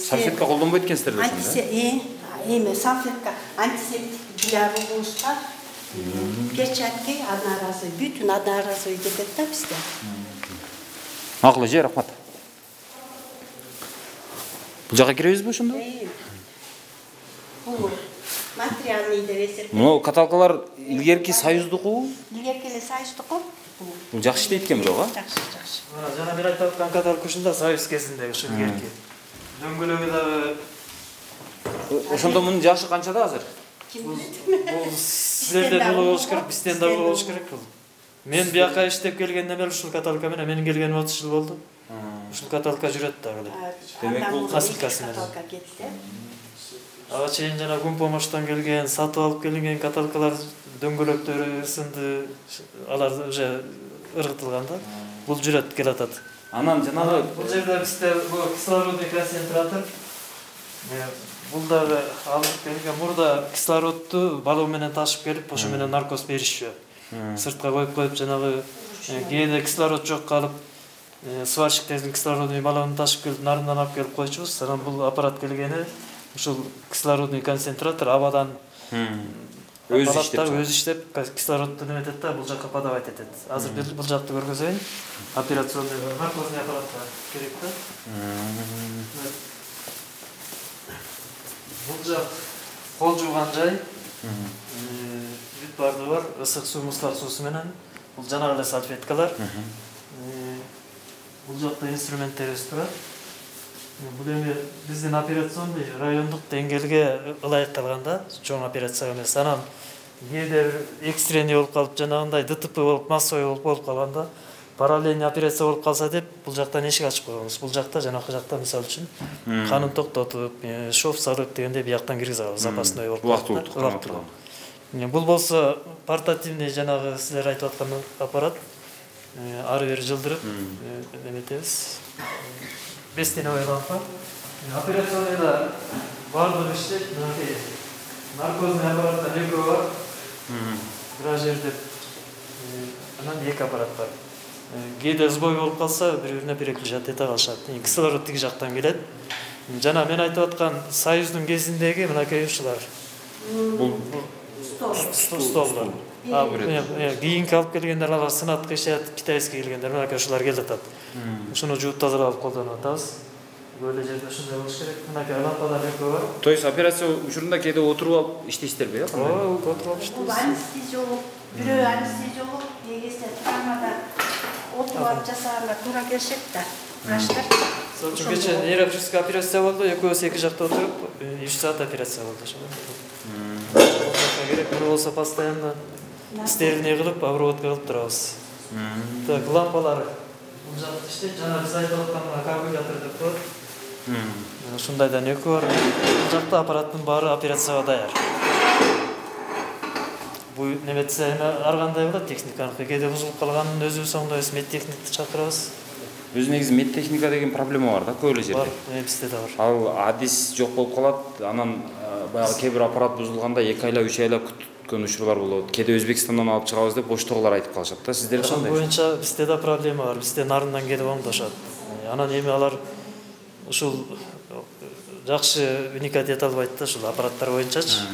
Speaker 1: Салфетка колдонбойт экенсиздер да ошондо?
Speaker 8: Эми салфетка антисептик жуябыз бар. Перчатки одноразовый, бүтүн одноразовый кетет да бизде.
Speaker 1: Макул эже, рахмат. Бул жака киребизби ошондо?
Speaker 8: Бул материальный деп эсептейт.
Speaker 1: Мына каталкалар илгерки союздуку?
Speaker 8: Илгерки эле союздуку.
Speaker 1: Бул жакшы иштейт экен бирок, а?
Speaker 8: Жакшы.
Speaker 2: Жана мен айтып аткан каталка ушунда союз кезиндеги ушу илгерки. Дөңгөлөгү дагы
Speaker 1: Ошондо мунун жашы канчада азыр?
Speaker 8: Ким билет?
Speaker 2: бул силерден улуу болуш керек, бизден да улуу болуш керек бул. Мен бияка иштеп келгенден бери ушул каталка менен менин келгениме 30 жыл болду. Ушул каталка жүрөт дагы эле.
Speaker 1: Демек бул
Speaker 2: касылкасы менен.
Speaker 8: Каталка кетти.
Speaker 2: Ага чейин жана Гумпомоштон келген, сатып алып келинген каталкалар дөңгөлөктөрү сынды, алар уже ыргытылган да. Бул жүрөт келатат.
Speaker 1: Анан жанагы
Speaker 2: Бул жерде бизде бул кислородный концентратор. Бул дагы алып келген мурда кислородду балоо менен ташып келип, ошо менен наркоз беришчү. Сыртка коюп жанагы кээде кислород жок калып, сварщиктердин кислородный баллонун ташып келип, нарындан алып келип койчубуз. Анан бул аппарат келгени ушул кислородный концентратор абадан өзү иштеп кислородду неметет да, бул жакка подавать этет. Азыр бул жакты көргөзөйүн. Операционный наркозный аппаратка керек да. Бул жак кол жууган жай. Бүт барды бар, ысык суу, муздак суусу менен. Бул жанагы эле салфеткалар. Бул жакта инструменттерибиз турат. Бул эми биздин операционный райондук деңгээлге ылайыкталган да, чоң операция эмес. Анан кээде бир экстренный болуп калып, жанагындай ДТП болуп, массовый болуп калганда, параллельный операция болуп калса деп, бул жактан эшик ачып койгонбуз. Бул жакта жанакы жакта мисалы үчүн канын токтотуп, шов салып дегенде бияктан киргизе алабыз, запасной болуп калат. Бул болсо портативный жанагы силер айтып аткан аппарат. Ары бери жылдырып, эметебиз. Бестиновый лампа. Операционныйда бардыгы иштейт, мынакей наркозный аппараттар экөө бар. Бир жерде анан эки аппарат бар. Кээде сбой болуп калса, бири-бирине переключать эте калышат. Кислород тиги жактан келет. Жана мен айтып аткан союздун кезиндеги мынакей ушулар.
Speaker 1: бул
Speaker 2: Столдар. Кийинки алып келгендер алар сынат кышат, китайский келгендер мынакей ушулар келатат. Ушуну жууп тазалап колдонуп атабыз. Böyle жерде ушундай болуш керек. Мынакей лампалар экөө бар.
Speaker 1: То есть операция учурунда кээде отуруп алып иштейсиздерби, э?
Speaker 2: Отуруп алып
Speaker 8: Бул
Speaker 2: иштейбиз.
Speaker 8: анестезиолог, бирөө анестезиолог, эгесте травмада отуруп алып жасаганга туура келишет да. Врачтар.
Speaker 2: Кече нейрохирургическая операция болду, экөөбүз эки жакта отуруп 3 саат операция болду ошо. Керек болсо постоянно стерильный кылып, обработка кылып турабыз. Так, лампалар бул жакта иштейт, жана биз айтып аткан кабелятор деп коет. Ушундайдан экөө бар. Бул жакта аппараттын баары операцияга даяр. Бул неметсе ар кандай болот техниканын кээде бузулуп калганын өзүбүз оңдойбуз, медтехникти чакырабыз.
Speaker 1: Өзү негизи медтехника деген проблема бар да көп эле жерде.
Speaker 2: Бар, бизде да бар.
Speaker 1: Ал адис жок болуп калат, анан баягы кээ бир аппарат бузулганда 2 айлап 3 айлап күткөн учурлар болот. Кээде Өзбекстандан алып чыгабыз деп боштогулар айтып калышат да. Сиздерде
Speaker 2: Ошол
Speaker 1: кандай?
Speaker 2: боюнча бизде да проблема бар. Бизде нарындан келип оңдошот. Анан эми алар ушул жакшы уникат эте албайт да ушул аппараттар боюнчачы.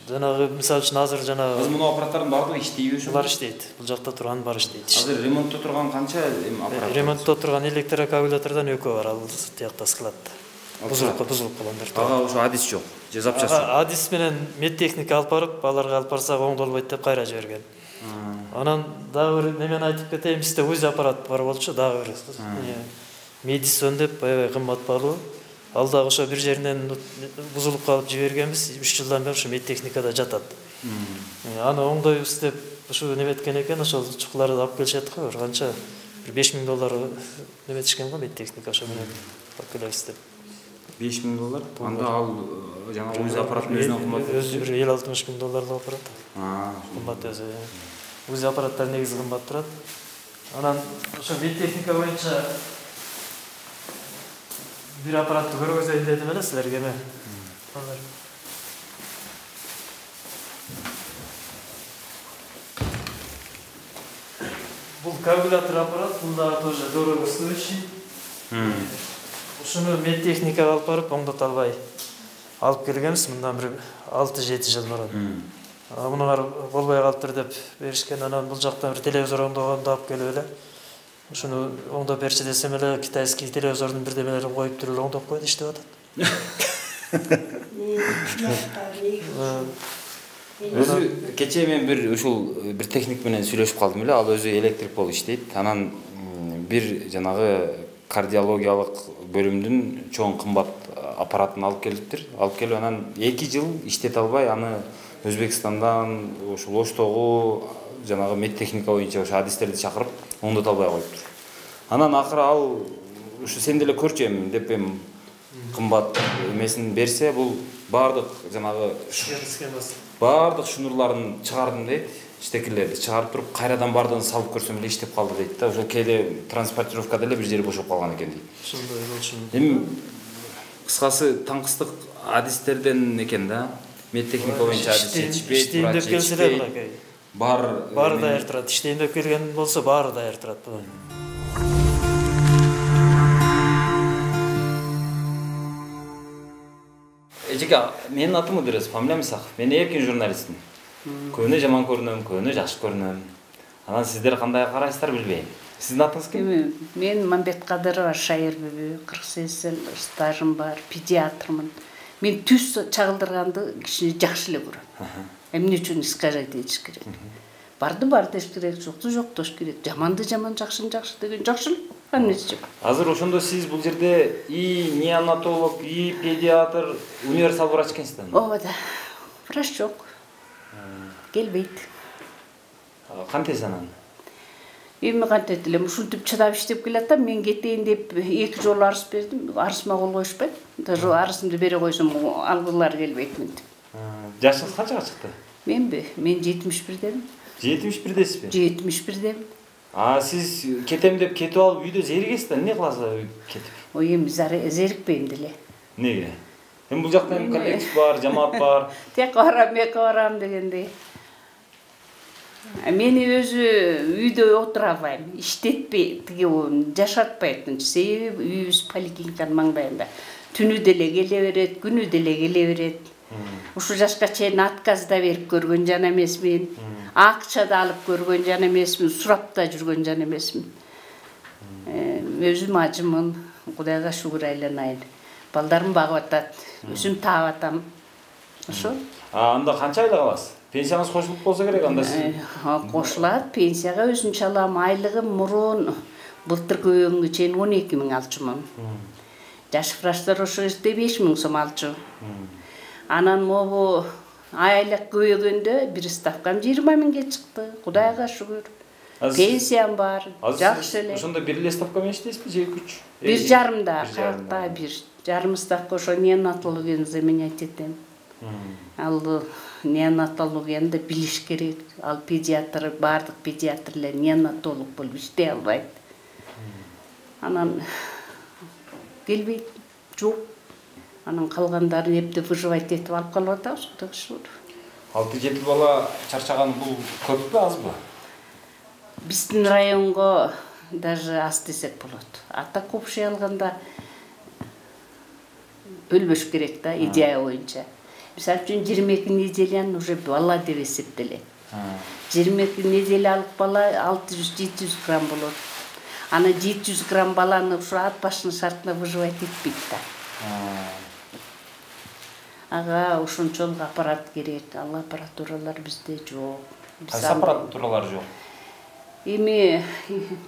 Speaker 2: Жанагы мисалы үчүн азыр жанагы
Speaker 1: Азыр мына аппараттардын баардыгы иштейби ошо?
Speaker 2: булар иштейт. Бул жакта турган баары иштейт.
Speaker 1: Азыр ремонтто турган канча аппарат?
Speaker 2: Ремонтто турган электрокабелятордон экөө бар, ал тиякта складта. Бузулуп калгандар.
Speaker 1: Ага, ошо адис жок. Же запчасти.
Speaker 2: Адис менен медтехника алып барып, аларга алып барсак оңдолбойт деп кайра жиберген. Анан дагы бир немени айтып кетейин, бизде УЗИ аппарат бар болчу, дагы бир. Медисон деп аябай кымбат баалуу. Ал дагы ошо бир жеринен бузулуп калып жибергенбиз, 3 жылдан бери ошо медтехникада жатат. Аны оңдойбуз деп ушу неметкен экен, ошол чукуларды алып келишет го, канча бир $5000 неметишкен го медтехника ошо менен алып келебиз деп.
Speaker 1: $5000? Анда ал жана УЗИ аппараттын өзүнөн кымбат.
Speaker 2: Өзү бир $50-60 аппарат. Кымбат өзү. УЗИ аппараттар негизи кымбат турат. Анан ошо медтехника боюнча бир аппаратты көргөзөйүн дедим эле силерге эми. Бул кабелятор аппарат, бул дагы тоже дорогостоящий. Ушуну медтехникага алып барып оңдото албай алып келгенбиз мындан бир 6-7 жыл мурун. Мунуңар болбой калыптыр деп беришкен, анан бул жактан бир телевизор оңдогонду алып келип эле. Ушуну оңдоп берчи десем эле китайский телевизордун бирдемелерин коюп туруп оңдоп койду, иштеп атат.
Speaker 4: Өзү кечээ мен бир техник менен сүйлөшүп калдым эле. Ал өзү электрик болуп иштейт. Анан бир жанагы кардиологиялык бөлүмдүн чоң кымбат аппаратын алып келиптир. Алып келип анан 2 жыл иштете албай, аны Өзбекстандан, ошол Оштогу жанагы медтехника боюнча ошо адистерди чакырып, оңдото албай коюптур. Анан акыры ал ушу сен деле көрчү эми деп кымбат эмесин берсе, бул баардык жанагы баардык шнурларын чыгардым дейт, штекерлерди чыгарып туруп, кайрадан баардыгын салып көрсөм эле иштеп калды дейт да. Ошол кээде транспортировкада эле бир жери бошоп калган экен дейт.
Speaker 2: Ошондой болчу.
Speaker 4: Эми кыскасы таңкыстык адистерден экен да. Медтехника боюнча адис жетишпейт,
Speaker 2: иштейин деп келсе эле мынакей.
Speaker 4: Баары
Speaker 2: даяр турат. Иштейин деп келген болсо баары даяр турат.
Speaker 4: Эжеке, менин атым Ыдырыс, фамилиям Исаков. Мен эркин журналистмин. Көбүнө жаман көрүнөм, көбүнө жакшы көрүнөм. Анан сиздер кандай карайсыздар билбейм. Сиздин атыңыз ким?
Speaker 3: Мен Мамбеткадырова Шайырбүбү, 48 жыл стажым бар, педиатрмын. Мен түз чагылдырганды кишини жакшы эле көрөм. Эмне үчүн искажать этиш керек? Барды деш керек, жокту жок деш керек. Жаманды жаман, жакшыны жакшы деген жакшы эле. Эмнеси жок.
Speaker 4: Азыр ошондо сиз бул жерде и неонатолог, и педиатр, универсал врач экенсиз да?
Speaker 3: Ооба да. Врач жок. Келбейт.
Speaker 4: Кантесиз анан?
Speaker 3: Эми кантет элем, ушинтип чыдап иштеп келатам, мен кетейин деп 2 жолу арыз бердим. Арызыма кол коюшпайт. Даже арызымды бере койсом алгылар келбейт мынтип.
Speaker 4: Жашыңыз канчага чыкты?
Speaker 3: Менби? Мен 71-демин.
Speaker 4: 71-десизби?
Speaker 3: 71-демин.
Speaker 4: Сиз кетем деп кетип алып үйдө зеригесиз да, эмне кыласыз кетип?
Speaker 3: Ой, эми зерикпейм деле.
Speaker 4: Неге? Эми бул жакта эми коллектив бар, жамаат бар.
Speaker 3: Тек барам дегендей. Мени өзү үйдө отура албайм, иштетпей, жашатпайт. Себеби үйүбүз поликлиниканын маңдайында. Түнү деле келе берет, күнү деле келе берет. Ушу жашка чейин отказ да берип көргөн жан эмесмин. Акча да алып көргөн жан эмесмин, сурап да жүргөн жан эмесмин. Өзүм ажымын, Кудайга шүгүр айланайын. Балдарым багып атат, өзүм таап атам. Ошо.
Speaker 4: Анда канча айлык аласыз? Пенсияңыз кошулуп болсо керек анда сиз.
Speaker 3: Кошулат, пенсияга өзүнчө алам. Айлыгым мурун былтыркы өңгө чейин 12 000 алчумун. Жаш врачтар ошо кезде 5 000 сом алчу. Анан могу айлык көбөйгөндө бир ставкам 20 000ге чыкты. Кудайга шүгүр. Пенсиям бар, жакшы эле.
Speaker 4: Ошондо бир эле ставка менен иштейсизби же 2-3?
Speaker 3: 1,5 да, каякта 1,5 ставка ошо неонатологияны заменять этем. Ал неонатологияны билиш керек. Ал педиатр, бардык педиатрлер неонатолог болуп иштей албайт. Анан келбейт, жок. Анан калгандарын эптеп выживать этип алып калып атабыз, Кудайга шүгүр.
Speaker 4: 6-7 бала чарчаган бул көппү, азбы?
Speaker 3: Биздин районго даже аз десек болот. Ата общий алганда өлбөш керек да, идея боюнча. Мисалы үчүн 22 неделяны уже бала деп эсептелет. 22 неделя алып бала 600-700 грамм болот. Ана 700 грамм баланы ушу ат башынын шартына выживать этпейт да. Ага, ошончолук аппарат керек. Ал аппаратуралар бизде жок.
Speaker 4: Кайсы аппаратуралар жок?
Speaker 3: Эми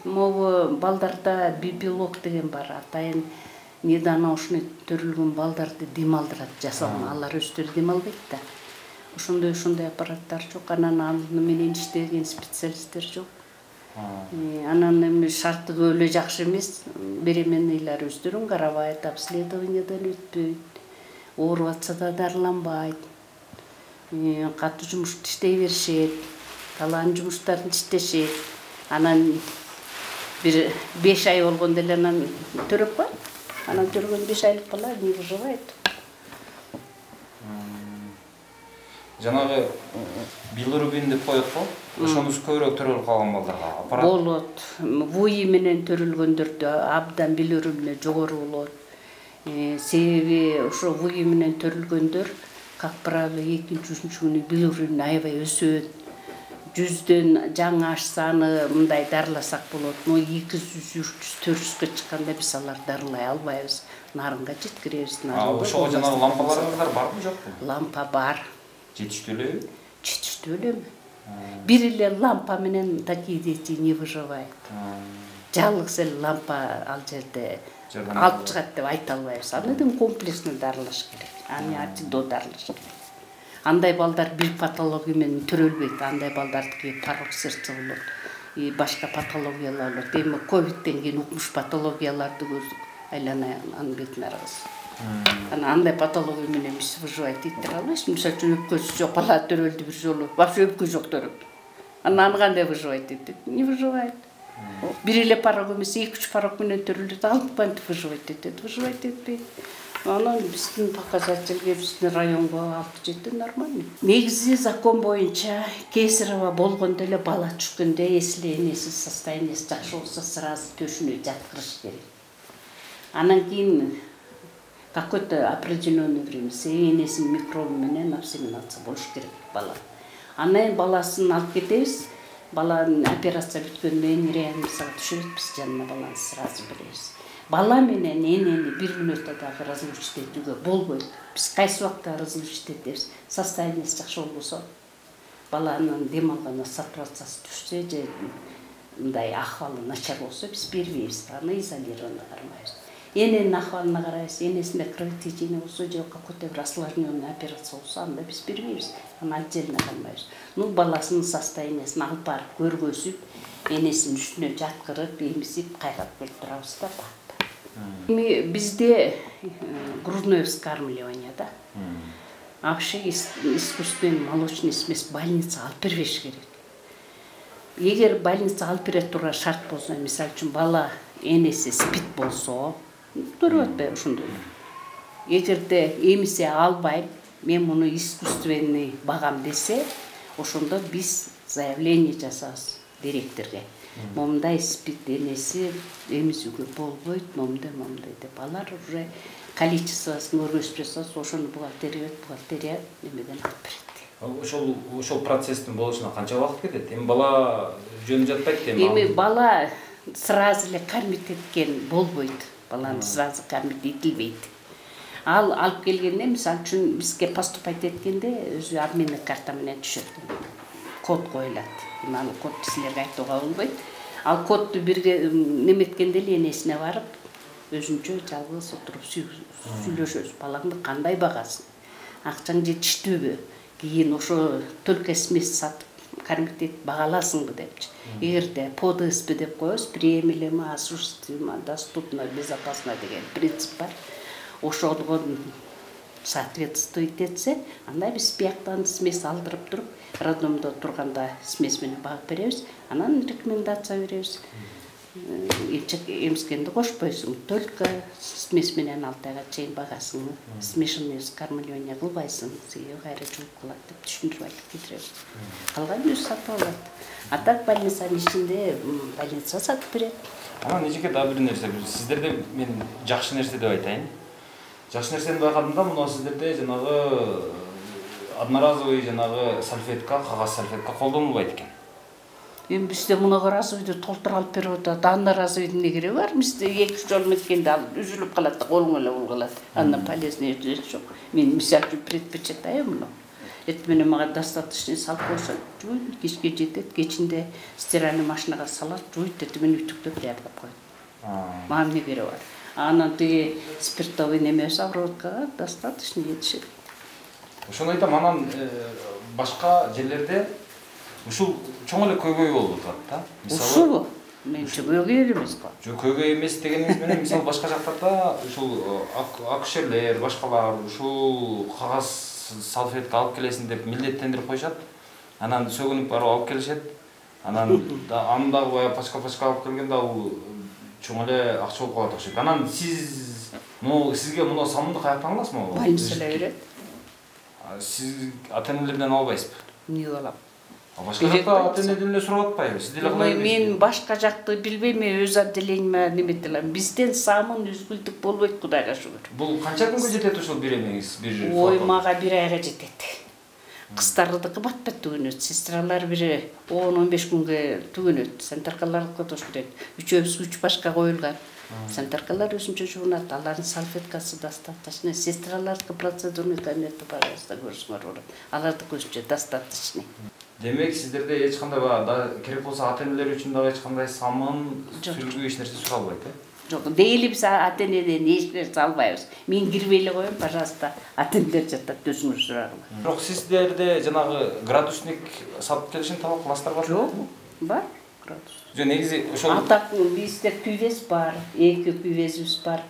Speaker 3: могу балдарда бибилок деген бар. Атайын недана ушуну төрүлгөн балдарды дем алдырат, жасалган. Алар өздөрү дем албайт да. Ошондой аппараттар жок. Анан ал менен иштеген специалисттер жок. Анан эми шарты көп эле жакшы эмес. Беременныйлар өздөрүн карабайт, обследованиядан өтпөйт. Ооруп атса да дарыланбайт. Катуу жумуш иштей беришет. Талаан жумуштарын иштешет. Анан бир 5 ай болгондо эле анан төрөп коет. Анан жүргөн 5 айлык бала не выживает.
Speaker 4: Жанагы билирубин деп коет го. Ошонусу көбүрөөк төрөлүп калган балдарга аппарат
Speaker 3: болот. ВУИ менен төрөлгөндөрдө абдан билирубин жогору болот. Себеби ошо ВУИ менен төрөлгөндөр, как правило, 2-3 күнү билирубин аябай өсөт. 100дөн жаңы ашсаны мындай дарыласак болот. Но 200, 300, 400ге чыкканда биз аларды дарылай албайбыз. Нарынга жеткиребиз.
Speaker 4: Ошого жанагы лампаларыңыздар барбы жокпу?
Speaker 3: Лампа бар.
Speaker 4: Жетиштүү элеби?
Speaker 3: Жетиштүү элеби? Бир эле лампа менен такие дети не выживает. Жалгыз эле лампа ал жерде алып чыгат деп айта албайбыз. Андан комплексно дарылаш керек. Аны ачыдоо дарылаш керек. Андай балдар бир патология менен төрөлбөйт. Андай балдардыкы порок сердца болот. И башка патологиялар болот. Эми ковидтен кийин укмуш патологияларды көздүк. Айлана анын бетине арабыз. Андай патология менен биз выживать ете албайбыз. Мисалы үчүн өпкөсү жок бала төрөлдү бир жолу. Вообще өпкө жок төрөп. Аны кандай выживать этет? Не выживает. Бир эле порок эмес, 2-3 порок менен төрөлдү. Алып выживать этет. Выживать этпейт. Анан биздин показательге, биздин районго алып жетти нормально. Негизи закон боюнча Кесарева болгондо эле бала түшкөндө если энеси состояниясы жакшы болсо сразу төшүнө жаткырыш керек. Анан кийин какой-то определенный время энесинин микробу менен абсеминация болуш керек бала. Анан баласын алып кетебиз. Баланын операция бүткөндөн кийин реанимацияга түшүрөт, биз жанына баланы сразу беребиз. Бала менен энени 1 мүнөттө дагы разлучить этүүгө болбойт. Биз кайсы убакта разлучить этебиз? Состояниясы жакшы болбосо, баланын дем алган сатурациясы түшсө же мындай акыбалы начар болсо биз бербейбиз. Аны изолированно кармайбыз. Эненин акыбалына карайбыз. Энесинде кровотечение болсо же какой-то бир осложненный операция болсо анда биз бербейбиз. Аны отдельно кармайбыз. Баласынын состояниясын алып барып көргөзүп, энесинин үстүнө жаткырып, эмизип, кайрап келип турабыз да. Эми бизде грудное вскармливание, да. Вообще искусственный молочный смесь больница алып бербеш керек. Эгер больница алып бере турган шарт болсо, мисалы үчүн бала энеси спит болсо, көрүп атпайбы ошондой. Эгерде эмисе албайм, мен муну искусственный багам десе, ошондо биз заявление жасабыз директорге. Момундай спит энеси эмизүүгө болбойт, момундай деп. Алар уже количествосын өргөзүп жасаса, ошону бухгалтерия немеден алып берет.
Speaker 4: Ошол процесстин болушуна канча убакыт кетет? Эми бала жөн жатпайт эми.
Speaker 3: Эми бала сразу эле кормить эткен болбойт. Баланы сразу кормить этилбейт. Ал алып келгенде, мисалы үчүн бизге поступать эткенде өзү обменный карта менен түшөт. Код коюлат. Ал код силерге айтууга болбойт. Ал кодду бирге неметкенде эле энесине барып, өзүнчө жалгыз отуруп сүйлөшөбүз. Балаңды кандай багасың? Акчаң жетиштүүбү? Кийин ошо только смесь сатып кормить этип багаласыңбы депчи. Эгерде ПДСП деп коебуз, приемлемо, осуществимо, доступно, безопасно деген принцип бар. Ошого соответствует этсе, анда биз бияктан смесь алдырып туруп, роддомдо турганда смесь менен багып беребиз, анан рекомендация беребиз. Эмскенди кошпойсуң, только смесь менен 6 айга чейин багасың, смешанный вскармливание кылбайсың, сыйы кайра жууп калат деп түшүндүрүп айтып кетиребиз. Калган өзү сатып алат. А так больницанын ичинде больница сатып берет.
Speaker 4: Анан эжеке дагы бир нерсе, сиздерде мен жакшы нерсе деп айтайын. Жакшы нерсени байкадымда, мына сиздерде жанагы одноразовый жанагы салфетка, кагаз салфетка колдонулбайт экен.
Speaker 3: Эми бизде мунага разовыйды толтуруп алып берип атат. Одноразовыйдын не кереги бар? Бизде 2-3 жол меткенде алып үзүлүп калат, колуң эле булгалат. Андан полезный жок. Мен мисалы үчүн предпочитаю муну. Эт менен мага достаточно салып койсо, жуйт, кечке жетет, кечинде стиральный машинага салат, жуйт, эти мен үтүктөп даярдап коет. Мага эмне кереги бар? Анан тиги спиртовый немеси обработкага достаточно жетишет.
Speaker 4: Ошону айтам, анан башка жерлерде ушул чоң эле көйгөй болуп атат да.
Speaker 3: Ушул менче көйгөй эмес го.
Speaker 4: Жок, көйгөй эмес дегениңиз менен мисалы башка жактарда ушул акушерлер, башкалар ушул кагаз салфетка алып келесиң деп милдеттендирип коюшат. Анан сөгүнүп барып алып келишет. Анан дагы бая пачка алып келгенде ал чоң эле акча болуп калат окшойт. Анан сизге муну самынды каяктан аласызбы?
Speaker 3: Больница эле берет.
Speaker 4: Сиз ата-энелерден албайсызбы?
Speaker 3: Эмне алам?
Speaker 4: Башка жакта ата-энеден эле сурап атпайбы? Сиз деле кылай бересиз.
Speaker 3: Мен башка жакты билбейм, өз отделениеме немете алам. Бизден самын үзгүлтүк болбойт, Кудайга шүгүр.
Speaker 4: Бул канча күнгө жетет ушул бир эмеңиз?
Speaker 3: Ой, мага 1 айга жетет. Кыздардыкы батпат түгөнөт. Сестралар бири 10-15 күнгө түгөнөт. Санитаркалардыкы да ошондой. Үчөөбүз 3 башка коюлган. Санитаркалар өзүнчө жуунат, алардын салфеткасы достаточно. Сестралардыкы процедурный кабинети бар, көрсөңөр болот. Алардыкы өзүнчө достаточно.
Speaker 4: Демек сиздерде эч кандай керек болсо ата-энелер үчүн дагы эч кандай самын, сүлгү эч нерсе суралбайт,
Speaker 3: Жок, дейли биз ата-энеден эч нерсе албайбыз. Мен кирбей эле коем, пожалуйста, ата-энелер жатат, өзүңөр сурагыла.
Speaker 4: Бирок сиздерде жанагы градусник сатып келишин талап кыласыздар бар?
Speaker 3: Жок, бар градус.
Speaker 4: Жо негизи ошол
Speaker 3: Атак бизде күйвез бар, 2 күйвезибиз бар.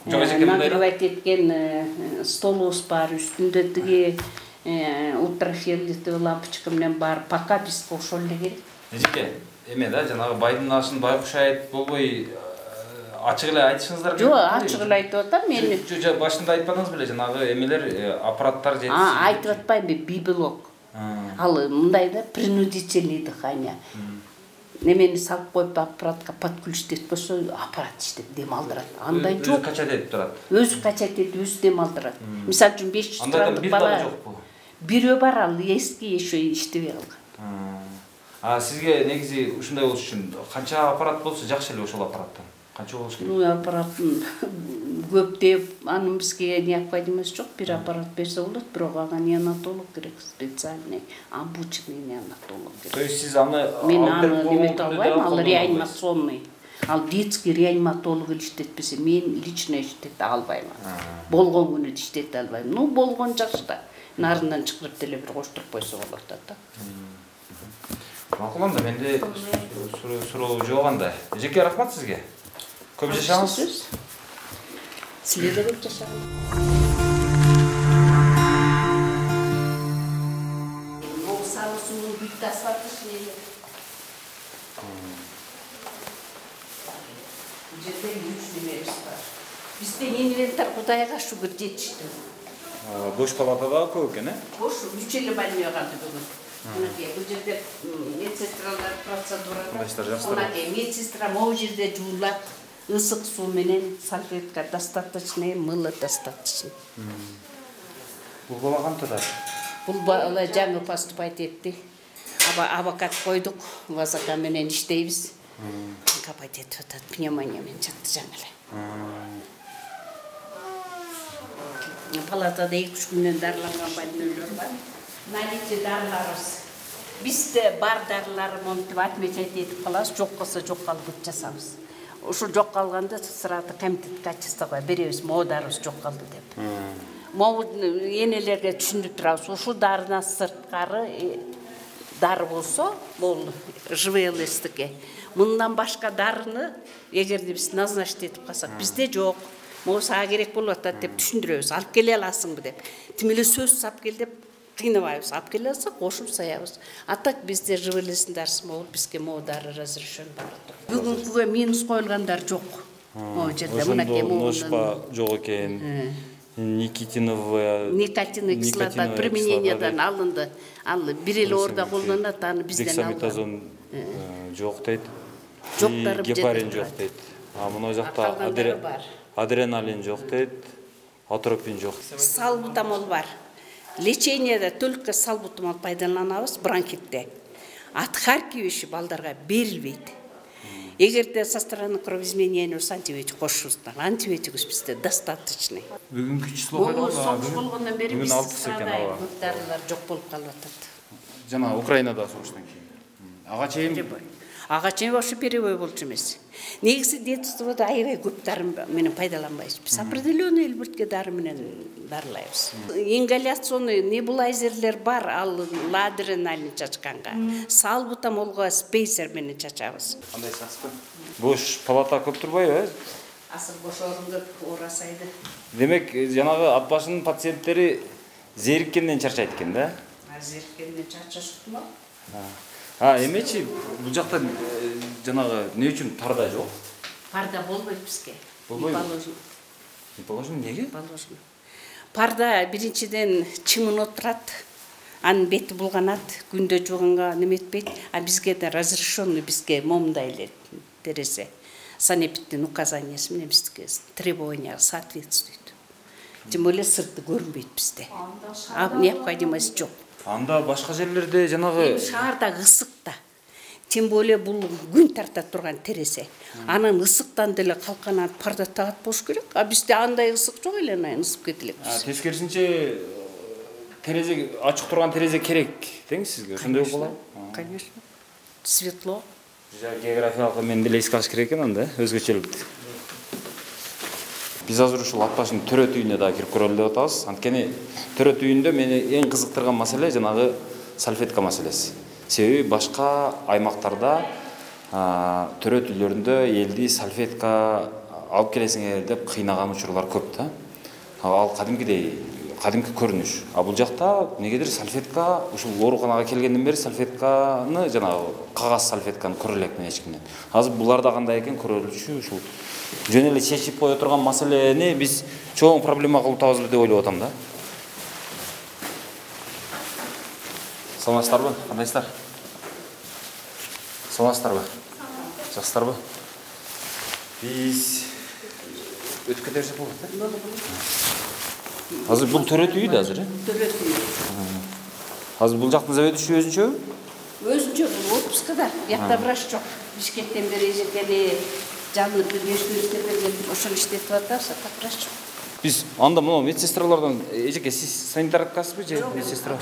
Speaker 4: Жок, эжеке мындай
Speaker 3: Нагревать эткен столубуз бар, үстүндө тиги ультрафиолетовый лампочка менен бар. Пока бизге ошол эле керек.
Speaker 4: Эжеке, эме да жанагы байдын ашын байкуш айт болбой ачык эле айтышыңыздар керек.
Speaker 3: Жок, ачык эле айтып атам мен.
Speaker 4: Жо башында айтпадыңыз беле жанагы эмелер аппараттар жетишсиз.
Speaker 3: Айтып атпайм, бибилок. Ал мындай да принудительный дыхание. Немени салып коюп аппаратка подключить эткөсө аппарат иштеп дем алдырат. Андай жок.
Speaker 4: Качат этип турат.
Speaker 3: Өзү качат этип, өзү дем алдырат. Мисалы үчүн 500 граммдык бала
Speaker 4: жокпу?
Speaker 3: Бирөө бар, ал эски еще иштебей калган.
Speaker 4: Сизге негизи ушундай болуш үчүн канча аппарат болсо жакшы эле ошол аппараттан? Канча болуш керек?
Speaker 3: Аппараттын көптеп, анын бизге необходимость жок. Бир аппарат берсе болот, бирок ага неонатолог керек, специальный, обученный неонатолог керек.
Speaker 4: То есть сиз аны
Speaker 3: мен аны немете албайм, ал реанимационный. Ал детский реаниматолог иштетпесе, мен лично иштете албайм. Болгон күнү иштете албайм. Ну, болгон жакшы да. Нарындан чыгырып деле бир коштуруп койсо болот да.
Speaker 4: Макул анда менде суроо жок анда. Эжеке рахмат сизге. Көп жашаңыз.
Speaker 3: Силер да көп жашаңыз. Бул салысынын бүт достаточно. Жерде 3 немебиз бар. Бизде инвентарь Кудайга шүгүр жетишти.
Speaker 4: Бош палатада көп экен,
Speaker 3: Бош 3 эле больной калды бүгүн. Мынакей, бул жерде медсестралар процедура. Мынакей, медсестра могу жерде жуулат, ысык суу менен салфетка достаточно, мыло достаточно.
Speaker 4: Бул бала кантада?
Speaker 3: Бул бала жаңы поступать этти. Абакат койдук, вазака менен иштейбиз. Капать этип атат, пневмония менен жатты жаңы эле. Палатада 2-3 күндөн дарыланган больнойлор бар. Наличие дарыларыбыз. Бизде бар дарылар монтип отмечать этип калабыз, жок болсо жок калып жасабыз. Ошо жок калганда сразу комитет качествого беребиз, могу дарыбыз жок калды деп. Могу энелерге түшүндүрүп турабыз. Ушул дарынан сырткары дары болсо, бул ЖВЛСтики. Мындан башка дарыны эгерде биз назначить этип калсак, бизде жок. Могу сага керек болуп атат деп түшүндүрөбүз. Алып келе аласыңбы деп. Тим эле сөзсүз алып кел деп кыйнабайбыз. Алып келе алсак, кошуп саябыз. А так бизде ЖВЛСтин дарысы могу, бизге могу дары разрешен бар. Бүгүнкүгө минус коюлгандар жок. Могу жерде мынакей
Speaker 1: ножпа жок экен.
Speaker 3: Никотиновая кислота применениедан алынды. Ал бир эле орда колдонот, аны бизден алган.
Speaker 1: Дексаметазон жок дейт.
Speaker 3: Жоктары
Speaker 1: гепарин жок дейт. Мына жакта адреналин жок дейт. Атропин жок.
Speaker 3: Салбутамол бар. Лечениеде только салбутамол пайдаланабыз бронхитте. Отхаркивающий балдарга берилбейт. Эгерде со стороны кровоизменения антибиотик кошусуздар. Антибиотик бизде достаточный.
Speaker 4: Бүгүнкү число кайда?
Speaker 3: Соғыс болгондон бери биз
Speaker 1: 6 экен аба.
Speaker 3: дарылар жок болуп калып атат.
Speaker 4: Жана Украинада согуштан кийин. Ага чейин
Speaker 3: Ага чейин вообще перебой болчу эмес. Негизи детствода аябай көп дары менен пайдаланбайбыз. Биз определенный элбиртке дары менен дарылайбыз. Ингаляционный небулайзерлер бар, ал ладреналин чачканга. Салбутамолго спейсер менен чачабыз.
Speaker 4: кандай саспы?
Speaker 1: Бош палата көп турбайбы?
Speaker 3: Асыл бош орун көп орасайды.
Speaker 1: Демек, жанагы ат башынын пациенттери зериккенден чарчайт экен да?
Speaker 3: Зериккенден чарчашпы?
Speaker 1: Эмечи бул жакта жанагы эмне үчүн парда жок?
Speaker 3: Парда болбойт бизге.
Speaker 1: Болбойбу?
Speaker 3: Не
Speaker 1: положено неге?
Speaker 3: Положено. Парда биринчиден чымын отурат. Анын бети булганат, күндө жууганга неметпейт. А бизге да разрешенный, бизге момундай эле терезе. Санэпидтин указаниясы менен бизге требования соответствует. Тем более сырты көрүнбөйт бизде. Необходимость жок.
Speaker 1: Анда башка жерлерде жанагы
Speaker 3: шаарда ысык да. Тем более бул күн тарта турган терезе. Анан ысыктан деле калканат парда тагат болуш керек. А бизде андай ысык жок эле, анан ысып кетелек.
Speaker 1: Тескерисинче терезе ачык турган терезе керек, тең сизге. Ошондой болобу?
Speaker 3: Конечно. Светло.
Speaker 1: Географиялык мен деле эске алыш керек экен анда, өзгөчөлүктү. Биз азыр ушул Атбаштын төрөт үйүнө да кирип көрөлү деп атабыз. Анткени төрөт үйүндө мени эң кызыктырган маселе жанагы салфетка маселеси. Себеби башка аймактарда төрөт үйлөрүндө элди салфетка алып келесиңер деп кыйнаган учурлар көп да. Ал кадимки көрүнүш. А бул жакта негедир салфетка ушул ооруканага келгенден бери салфетканы жанагы кагаз салфетканы көрө элекмин эчкимден. Азыр буларда кандай экен көрөлүчү ушул жөн эле чечип кое турган маселени биз чоң проблема кылып атабызбы деп ойлоп атам да. Саламатсыздарбы? Кандайсыздар? Саламатсыздарбы? Жакшысыздарбы? Биз өтүп кете берсек болот да? Азыр бул төрөт үйү да азыр,
Speaker 3: Төрөт үйү.
Speaker 1: Азыр бул жактын заведующий өзүнчөбү?
Speaker 3: Өзүнчө бул отпускада. Биякта врач жок. Бишкектен бери эжекени жанып ешнерсе берген ошол иштетип атабыз, так врач жок.
Speaker 1: Биз анда мына медсестралардан эжеке сиз санитаркасызбы же медсестра?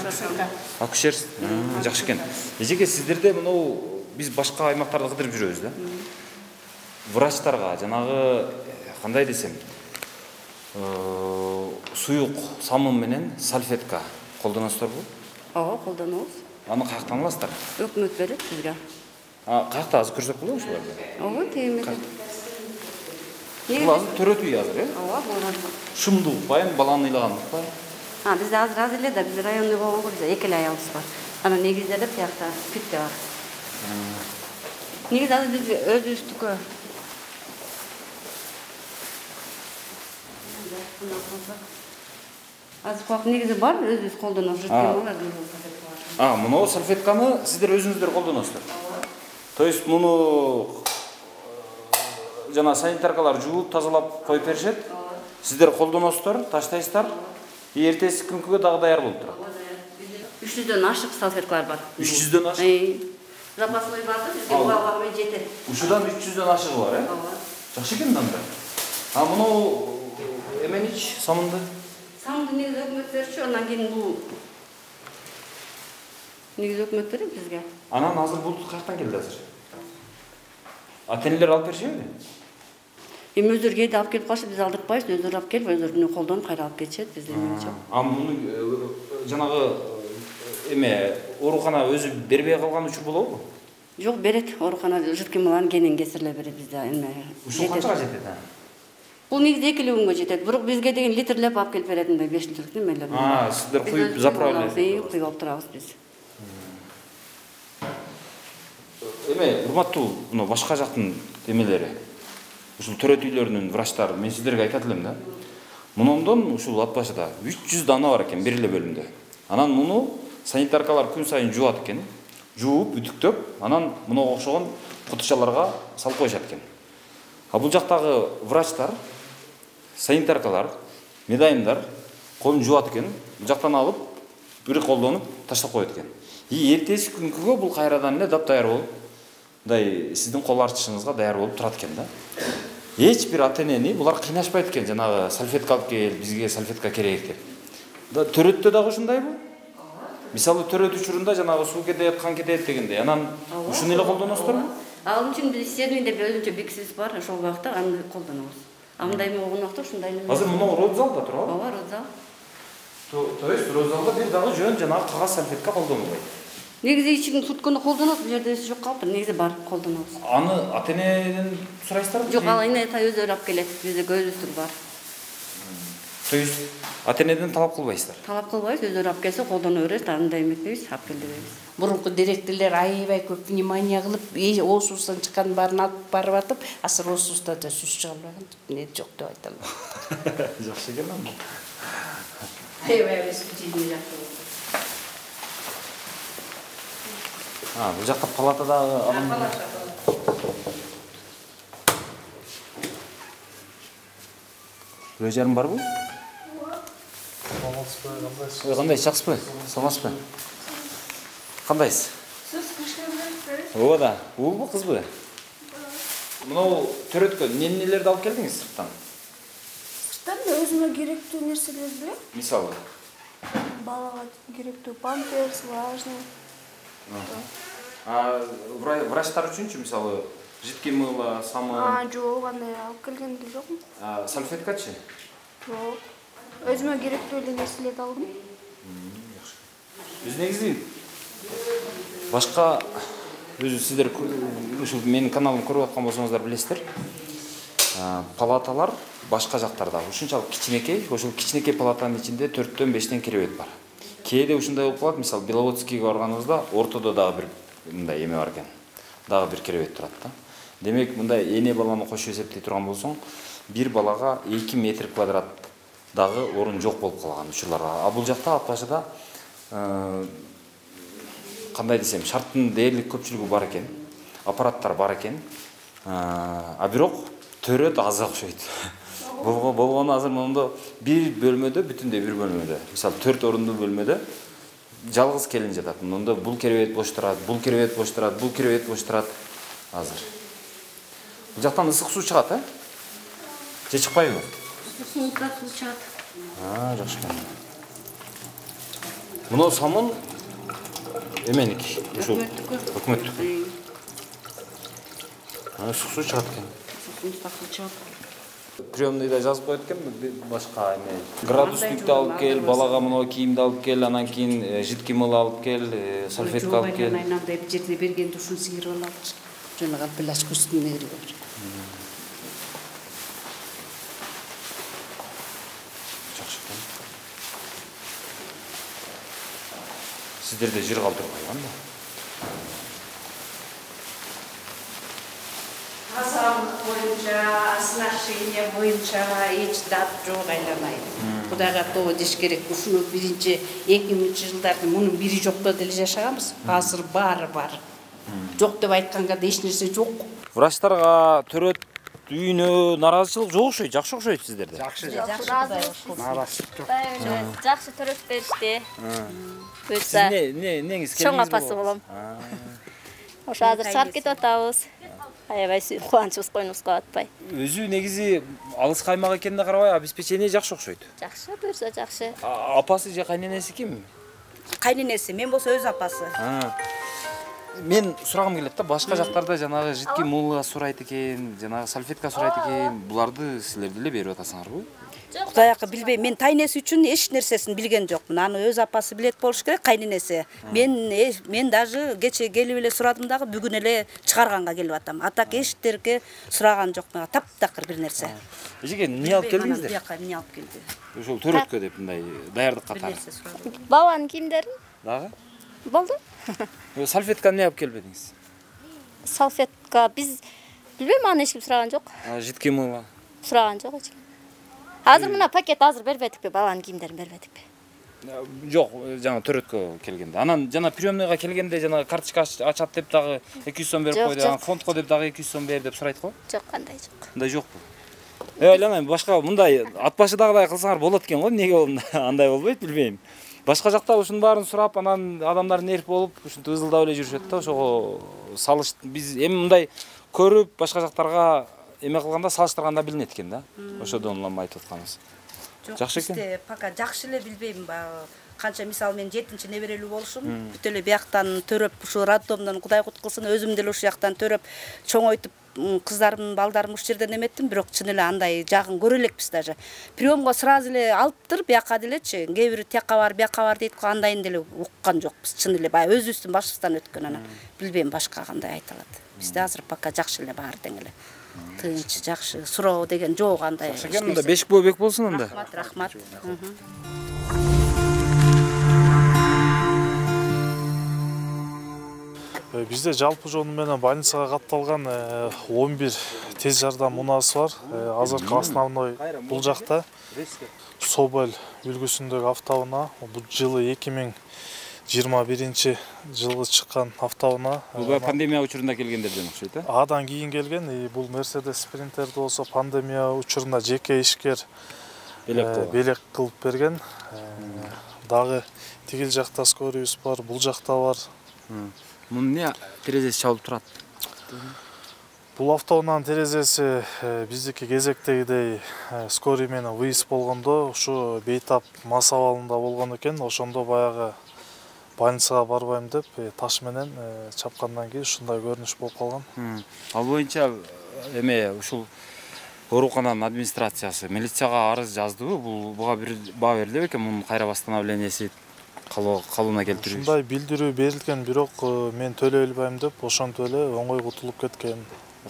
Speaker 1: Акушерсиз. Жакшы экен. Эжеке сиздерде мына биз башка аймактарда кыдырып жүрөбүз да. Врачтарга жанагы кандай десем, суюк самын менен салфетка колдоносуздарбы?
Speaker 9: Ооба, колдонобуз.
Speaker 1: Аны каяктан аласыздар?
Speaker 9: Өкмөт берет бизге.
Speaker 1: Каякта азыр көрсөк болобу ушуларды?
Speaker 9: Ооба, тиймеде.
Speaker 1: Бул азыр төрөт үй азыр, э?
Speaker 9: Ооба, бул.
Speaker 1: Шымдуу байын баланы ыйлагандык ба?
Speaker 9: Бизде азыр эле да, биз районный болгонго бизде 2 аялыбыз бар. Анан негизделеп биякта питте бар. Негизи азыр биз өзүбүздүкү. Азыр куак негизи бар, өзүбүз колдонуп жүргөн.
Speaker 1: Мына салфетканы сиздер өзүңүздөр колдоносуздар. То есть муну жана санитаркалар жууп, тазалап коюп беришет. Сиздер колдоносуздар, таштайсыздар. Эртеси күнгүгө дагы даяр болуп турат.
Speaker 9: 300дөн ашык салфеткалар бар.
Speaker 1: 300дөн ашык?
Speaker 9: Запасной бар да, бизге буга жетет.
Speaker 1: Ушудан 300дөн ашыгы бар, э? Жакшы экен анда. Муну эменич самынды?
Speaker 9: Самынды негизи өкмөт берчү, андан кийин бул негизи өкмөт берет бизге.
Speaker 1: Анан азыр бул каяктан келди азыр? Ата-энелер алып беришеби?
Speaker 9: Өздөрү кээде алып келип калышып, биз алдыртпайбыз, өздөрү алып келип, өздөрү колдонуп кайра алып кетишет, бизде эмне жок.
Speaker 1: Муну жанагы оорукана өзү бербей калган учур болобу?
Speaker 9: Жок, берет. Оорукана жыткымалан кенен кесирле берет бизде.
Speaker 1: Ушул канчага жетет?
Speaker 9: Бул негизи 2 күнгө жетет. Бирок бизге деген литрлеп алып келип берет, мындай 5 литрлик немелер.
Speaker 1: Сиздер куюп заправляйсыздар.
Speaker 9: Куюп алып турабыз биз.
Speaker 1: Урматтуу, мына башка жактын эмелери. Ушул төрөт үйлөрүнүн врачтары, мен сиздерге айтат элем да. Мундон ушул Атбашыда 300 дана бар экен бир эле бөлүмдө. Анан муну санитаркалар күн сайын жуат экен. Жууп, үтүктөп, анан мунга окшогон кутучаларга салып коюшат экен. Бул жактагы врачтар, санитаркалар, медайымдар колун жуат экен. Бул жактан алып, бир колдонуп таштап коет экен. Эртеси күнгүгө бул кайрадан эле даяр болуп, мындай сиздин кол артышыңызга даяр болуп турат экен да. Эч бир ата-энени булар кыйнашпайт экен, жанагы салфетка алып кел, бизге салфетка керек деп. Төрөттө дагы ушундайбы? Мисалы төрөт учурунда жанагы суу кетет, кан кетет дегендей. Анан ушуну эле колдоносуздарбы?
Speaker 9: Ал үчүн биз сервин деп өзүнчө биксиз бар, ошол убакта аны колдонобуз. Мындай болгон убакта ушундай эле.
Speaker 1: Азыр мына родзалда турабы?
Speaker 9: Ооба, родзал.
Speaker 1: То есть родзалда бир дагы жөн жанагы кагаз салфетка колдонулбайт.
Speaker 9: Негизи ичине сүткөнү колдонобуз, бул жерде жок калыптыр. Негизи бар, колдонобуз.
Speaker 1: Аны ата-энеден сурайсыздарбы?
Speaker 9: Жок, ал эне өздөрү алып келет. Бизде көзүстүк бар.
Speaker 1: То есть ата-энеден талап кылбайсыздар?
Speaker 9: Талап кылбайбыз, өздөрү алып келсе колдоно берет, андай эметпейбиз, алып кел дебейбиз.
Speaker 3: Мурунку директорлор аябай көп внимание кылып, оосуздан чыккан баарын алып барып атып, азыр оосузда да сүз чыга албаган, эмне жок деп айта албайм.
Speaker 1: Жакшы экен анда.
Speaker 3: Аябай обеспечение жакшы болду.
Speaker 1: Бул жакта палатадагы Бөлө жарым барбы? Кандай жакшысызбы? Саламатсызбы? Кандайсыз? Ооба да. Уулбу, кызбы? Мынау төрөткөн эмнелерди алып келдиңиз сырттан?
Speaker 10: Сырттан өзүмө керектүү нерселерди белем.
Speaker 1: Мисалы?
Speaker 10: Балага керектүү памперс, влажный.
Speaker 1: Врачтар үчүнчү, мисалы, жидкий мыло, самын?
Speaker 10: Жок, андай алып келген жокмун.
Speaker 1: Салфеткачы?
Speaker 10: Жок. Өзүмө керектүү эле нерселерди алдым.
Speaker 1: Биз негизи башка сиздер ушул менин каналымды көрүп аткан болсоңуздар билесиздер. Палаталар башка жактарда ушунчалык кичинекей, ошол кичинекей палатанын ичинде 4-төн 5-тен керебет бар. Кээде ушундай болуп калат, мисалы Беловодскийге барганыбызда ортодо дагы бир мындай эме бар экен. Дагы бир керебет турат да. Демек, мындай эне баланы кошуп эсептей турган болсоң, бир балага 2 метр квадрат дагы орун жок болуп калган учурларга. А бул жакта Атбашыда кандай десем, шарттын дээрлик көпчүлүгү бар экен, аппараттар бар экен. А бирок төрөт аз окшойт. Болгону азыр мондо бир бөлмөдө, бүтүндөй бир бөлмөдө, мисалы 4 орундуу бөлмөдө жалгыз келин жатат. Мондо бул керебет бош турат, бул керебет бош турат, бул керебет бош турат азыр. Бул жактан ысык суу чыгат, же чыкпайбы?
Speaker 3: Суу чыгат.
Speaker 1: Жакшы экен. Мына самын эменики, ушул өкмөттүк. Ысык суу чыгат экен.
Speaker 3: Мустакыл чыгат.
Speaker 1: Приемныйда жазып коет экен, башка эме градусниктти алып кел, балага мына кийимди алып кел, анан кийин жидкий мыло алып кел, салфетка алып кел.
Speaker 3: Айнандай бир жерде бергенде ушуну сыйырып алабыз. Жанагы пляшка үстүнө кирип.
Speaker 1: Жакшы экен. Сиздерде жыр калтырбайбы анда?
Speaker 3: Боюнча, оснащение боюнча эч дат жок айланайт. Кудайга тобо деш керек. Ушуну биринчи 2000 жылдарды мунун бири жокто деле жашаганбыз. Азыр баары бар. Жок деп айтканга да эч нерсе жок.
Speaker 1: Врачтарга төрөт үйүнө наразычылык жок окшойт, жакшы окшойт сиздерде.
Speaker 10: Жакшы төрөт беришти.
Speaker 1: Буюрса. Неңиз
Speaker 10: чоң апасы болом. Ошо азыр чыгып кетип атабыз. Аябай кубанычыбыз койнубузга калып атпай.
Speaker 1: Өзү негизи алыс каймак экенине карабай, обеспечение жакшы окшойт.
Speaker 10: Жакшы, буюрса жакшы.
Speaker 1: Апасы же кайненеси ким?
Speaker 11: Кайненеси, мен болсо өз апасы.
Speaker 1: Мен сурагым келет да, башка жактарда жанагы жидкий мыло сурайт экен, жанагы салфетка сурайт экен, буларды силер деле берип атасыңарбы?
Speaker 11: Кудай акы билбейм, мен тайнеси үчүн эч нерсесин билген жокмун. Аны өз апасы билет болуш керек, кайненеси. Мен даже кече келип эле сурадым дагы, бүгүн эле чыгарганга келип атам. Атак эчтерге сураган жок мага, таптакыр бир нерсе.
Speaker 1: Эжеге эмне алып келдиңиздер?
Speaker 11: Бияка эмне алып келди?
Speaker 1: Ошол төрөткө деп мындай даярдык катары.
Speaker 10: Баланын кийимдерин.
Speaker 1: Дагы?
Speaker 10: Болду.
Speaker 1: Салфетка эмне алып келбедиңиз?
Speaker 10: Салфетка биз билбейм, аны эч ким сураган жок.
Speaker 1: Жидкий мыло?
Speaker 10: Сураган жок эч ким. Азыр мына пакет азыр бербедикпи, баланын кийимдерин бербедикпи?
Speaker 1: Жок, жана төрөткө келгенде. Анан жана приемныйга келгенде жана карточка ачат деп дагы 200 сом берип койду, анан фондко деп дагы 200 сом бер деп сурайт го?
Speaker 10: Жок, андай жок.
Speaker 1: Андай жокпу? Айланайм, башка мындай Атбашыдагыдай кылсаңар болот экен го, эмнеге андай болбойт билбейм. Башка жакта ушунун баарын сурап, анан адамдар нерв болуп, ушинтип ызылдап эле жүрүшөт да, ошого салыш биз эми мындай көрүп башка жактарга эме кылганда салыштырганда билинет экен да. Ошодон улам айтып атканыбыз. Жакшы экен.
Speaker 11: Бизде пока жакшы эле билбейм, канча мисалы мен 7-чи неберелүү болушум, бүт эле бияктан төрөп, ушу роддомдон Кудай кут кылсын, өзүм деле ушул жактан төрөп, чоңойтуп кыздарым, балдарым ушул жерден эметтим, бирок чын эле андай жагын көрө элекпиз даже. Приемго сразу эле алыптыр, бияка делечи, кээ бири тияка бар, бияка бар дейт го, андайын деле уккан жокпуз. Чын эле баягы өзүбүздүн башыбыздан өткөн ана. Билбейм башка кандай айтылат. Бизде азыр пока жакшы эле баары тең эле. Тынч, жакшы, суроо деген жок андай.
Speaker 1: Жакшы экен, мында бешик бообек болсун анда.
Speaker 11: Рахмат.
Speaker 5: Бизде жалпы жолу менен больницага катталган 11 тез жардам унаасы бар. Азыркы основной бул жакта Соболь үлгүсүндөгү автоунаа. Бул жылы 2021 жылы чыккан автоунаа.
Speaker 1: Бул пандемия учурунда келгендерден окшойт,
Speaker 5: Адан кийин келген, бул Mercedes Sprinter болсо пандемия учурунда жеке ишкер белек кылып берген. Дагы тигил жакта скорыйыбыз бар, бул жакта бар.
Speaker 1: Мунун эмне терезеси чабылып турат?
Speaker 5: Бул автоунаанын терезеси биздики кезектегидей скорый менен выезд болгондо ушу бейтап мас абалында болгон экен. Ошондо баягы больницага барбайм деп таш менен чапкандан кийин ушундай көрүнүш болуп калган.
Speaker 1: Ал боюнча эме ушул оорукананын администрациясы милицияга арыз жаздыбы? Буга бир баа берилди экен, мунун кайра восстановлениясы калыбына келтирүү.
Speaker 5: Ушундай билдирүү берилген, бирок мен төлөй албайм деп ошентип эле оңой кутулуп кеткен.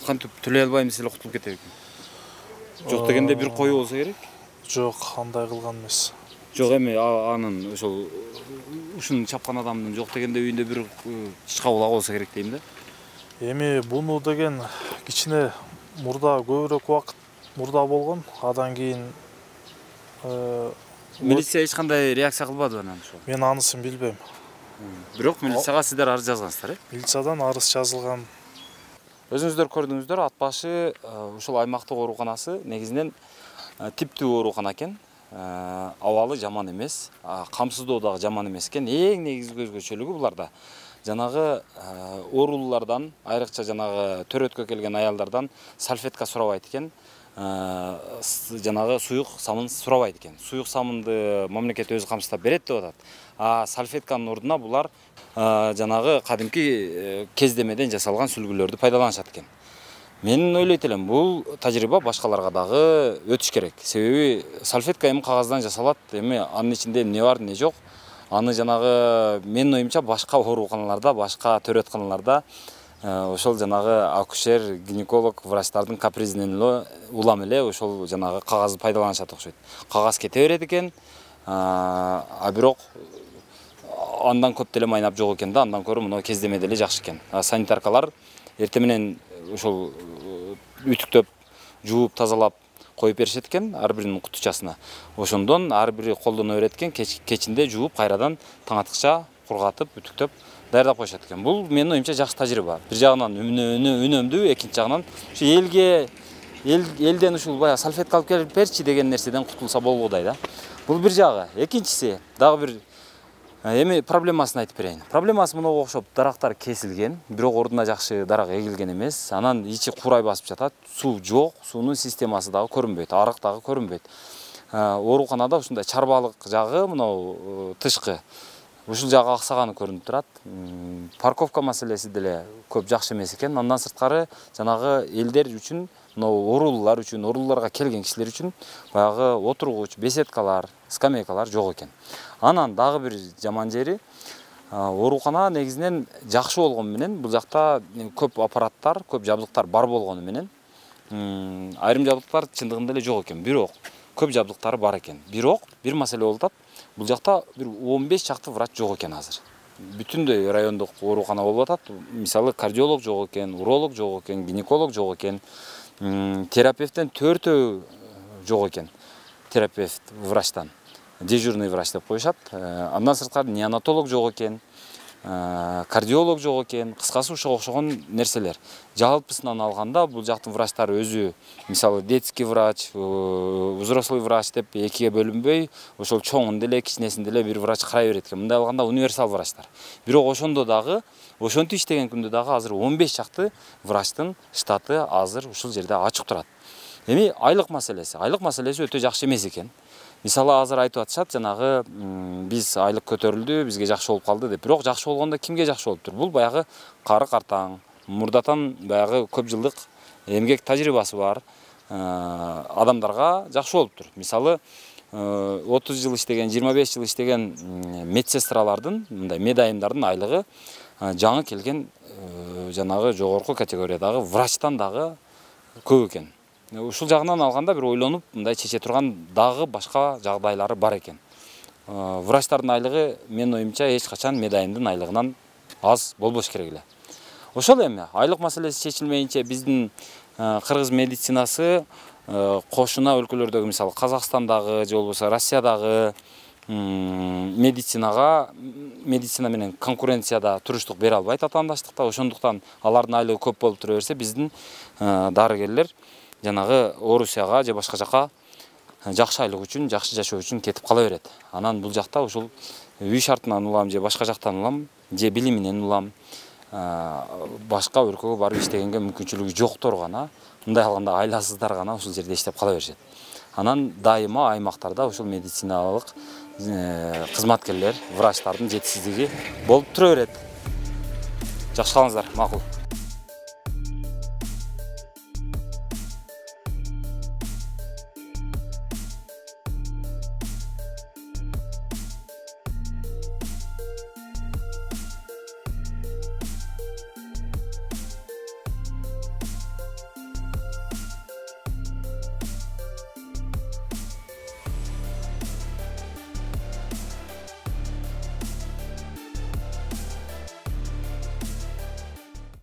Speaker 1: Кантип төлөй албайм десе эле кутулуп кетет экен. Жок дегенде бир коюу болсо керек?
Speaker 5: Жок, андай кылган эмес.
Speaker 1: Жок, эми анын ошол ушуну чапкан адамдын жок дегенде үйүндө бир чычка булагы болсо керек дейм да.
Speaker 5: Эми буну деген кичине мурда көбүрөөк убакыт мурда болгон. Адан кийин
Speaker 1: милиция эч кандай реакция кылбады анан ошо.
Speaker 5: Мен анысын билбейм.
Speaker 1: Бирок милицияга сиздер арыз жазгансыздар, э?
Speaker 5: Милициядан арыз жазылган.
Speaker 1: Өзүңүздөр көрдүңүздөр, ат башы ушул аймактык ооруканасы негизинен типтүү оорукана экен. Абалы жаман эмес, камсыздоо дагы жаман эмес экен. Эң негизги өзгөчөлүгү буларда жанагы оорулуулардан, айрыкча жанагы төрөткө келген аялдардан салфетка сурабайт экен. Жанагы суюк самын сурабайт экен. Суюк самынды мамлекет өзү камсыздап берет деп атат. Салфетканын ордуна булар жанагы кадимки кездемеден жасалган сүлгүлөрдү пайдаланышат экен. Мен ойлойт элем, бул тажрыйба башкаларга дагы өтүш керек. Себеби салфетка эми кагаздан жасалат, эми анын ичинде эмне бар, эмне жок. Аны жанагы менин оюмча башка ооруканаларда, башка төрөтканаларда ошол жанагы акушер, гинеколог, врачтардын капризинен улам эле ошол жанагы кагазды пайдаланышат окшойт. Кагаз кете берет экен, бирок андан көп деле майнап жок экен да, андан көрө мына кездеме деле жакшы экен. Санитаркалар эртең менен ошол үтүктөп, жууп, тазалап коюп беришет экен ар биринин кутучасына. Ошондон ар бири колдоно берет экен, кечинде жууп, кайрадан таң аткыча кургатып, үтүктөп даярдап коюшат экен. Бул менин оюмча жакшы тажрыйба. Бир жагынан үнөмдүү, экинчи жагынан ушу элден ушул баягы салфетка алып келип берчи деген нерседен кутулса болгудай да. Бул бир жагы. Экинчиси дагы бир эми проблемасын айтып берейин. Проблемасы мынага окшоп, дарактар кесилген, бирок ордуна жакшы дарак эгилген эмес. Анан ичи курай басып жатат, суу жок, суунун системасы дагы көрүнбөйт, арык дагы көрүнбөйт. Ооруканада ушундай чарбалык жагы, мына тышкы ушул жагы аксаганы көрүнүп турат. Парковка маселеси деле көп жакшы эмес экен. Андан сырткары жанагы элдер үчүн, мына оорулуулар үчүн, оорулууларга келген кишилер үчүн баягы отургуч, беседкалар, скамейкалар жок экен. Анан дагы бир жаман жери, оорукана негизинен жакшы болгон менен бул жакта көп аппараттар, көп жабдыктар бар болгону менен айрым жабдыктар чындыгында эле жок экен. Бирок көп жабдыктары бар экен. Бирок бир маселе болуп атат. Бул жакта бир 15 чакты врач жок экен азыр. Бүтүндөй райондук оорукана болуп атат. Мисалы кардиолог жок экен, уролог жок экен, гинеколог жок экен. Терапевттен 4 жок экен. Терапевт врачтан. Дежурный врач деп коюшат. Андан сырткары неонатолог жок экен, кардиолог жок экен. Кыскасы ушуга окшогон нерселер. Жалпысынан алганда бул жактын врачтары өзү, мисалы детский врач, взрослый врач деп экиге бөлүнбөй, ошол чоңун деле, кичинесин деле бир врач карай берет экен. Мындай алганда универсал врачтар. Бирок ошондо дагы, ошентип иштеген күндө дагы азыр 15 чакты врачтын штаты азыр ушул жерде ачык турат. Эми айлык маселеси өтө жакшы эмес экен. Мисалы азыр айтып атышат, жанагы биз айлык көтөрүлдү, бизге жакшы болуп калды деп. Бирок жакшы болгондо кимге жакшы болуптур? Бул баягы кары картаң, мурдатан баягы көп жылдык эмгек тажрыйбасы бар адамдарга жакшы болуптур. Мисалы 30 жыл иштеген, 25 жыл иштеген медсестралардын, мындай медайымдардын айлыгы жаңы келген жанагы жогорку категориядагы врачтан дагы көп экен. Ушул жагынан алганда бир ойлонуп, мындай чече турган дагы башка жагдайлары бар экен. Врачтардын айлыгы менин оюмча эч качан медайымдын айлыгынан аз болбош керек эле. Ошол эми айлык маселеси чечилмейинче биздин кыргыз медицинасы кошуна өлкөлөрдөгү, мисалы Казакстандагы же болбосо Россиядагы медицина менен конкуренцияда туруштук бере албайт атаандаштыкта. Ошондуктан алардын айлыгы көп болуп тура берсе, биздин дарыгерлер жанагы Орусияга же башка жака жакшы айлык үчүн, жакшы жашоо үчүн кетип кала берет. Анан бул жакта ушул үй шартынан улам же башка жактан улам же билиминен улам башка өлкөгө барып иштегенге мүмкүнчүлүгү жоктор гана, мындай алганда айласыздар гана ушул жерде иштеп кала беришет. Анан дайыма аймактарда ушул медициналык кызматкерлер, врачтардын жетишсиздиги болуп тура берет. Жакшы калыңыздар, макул.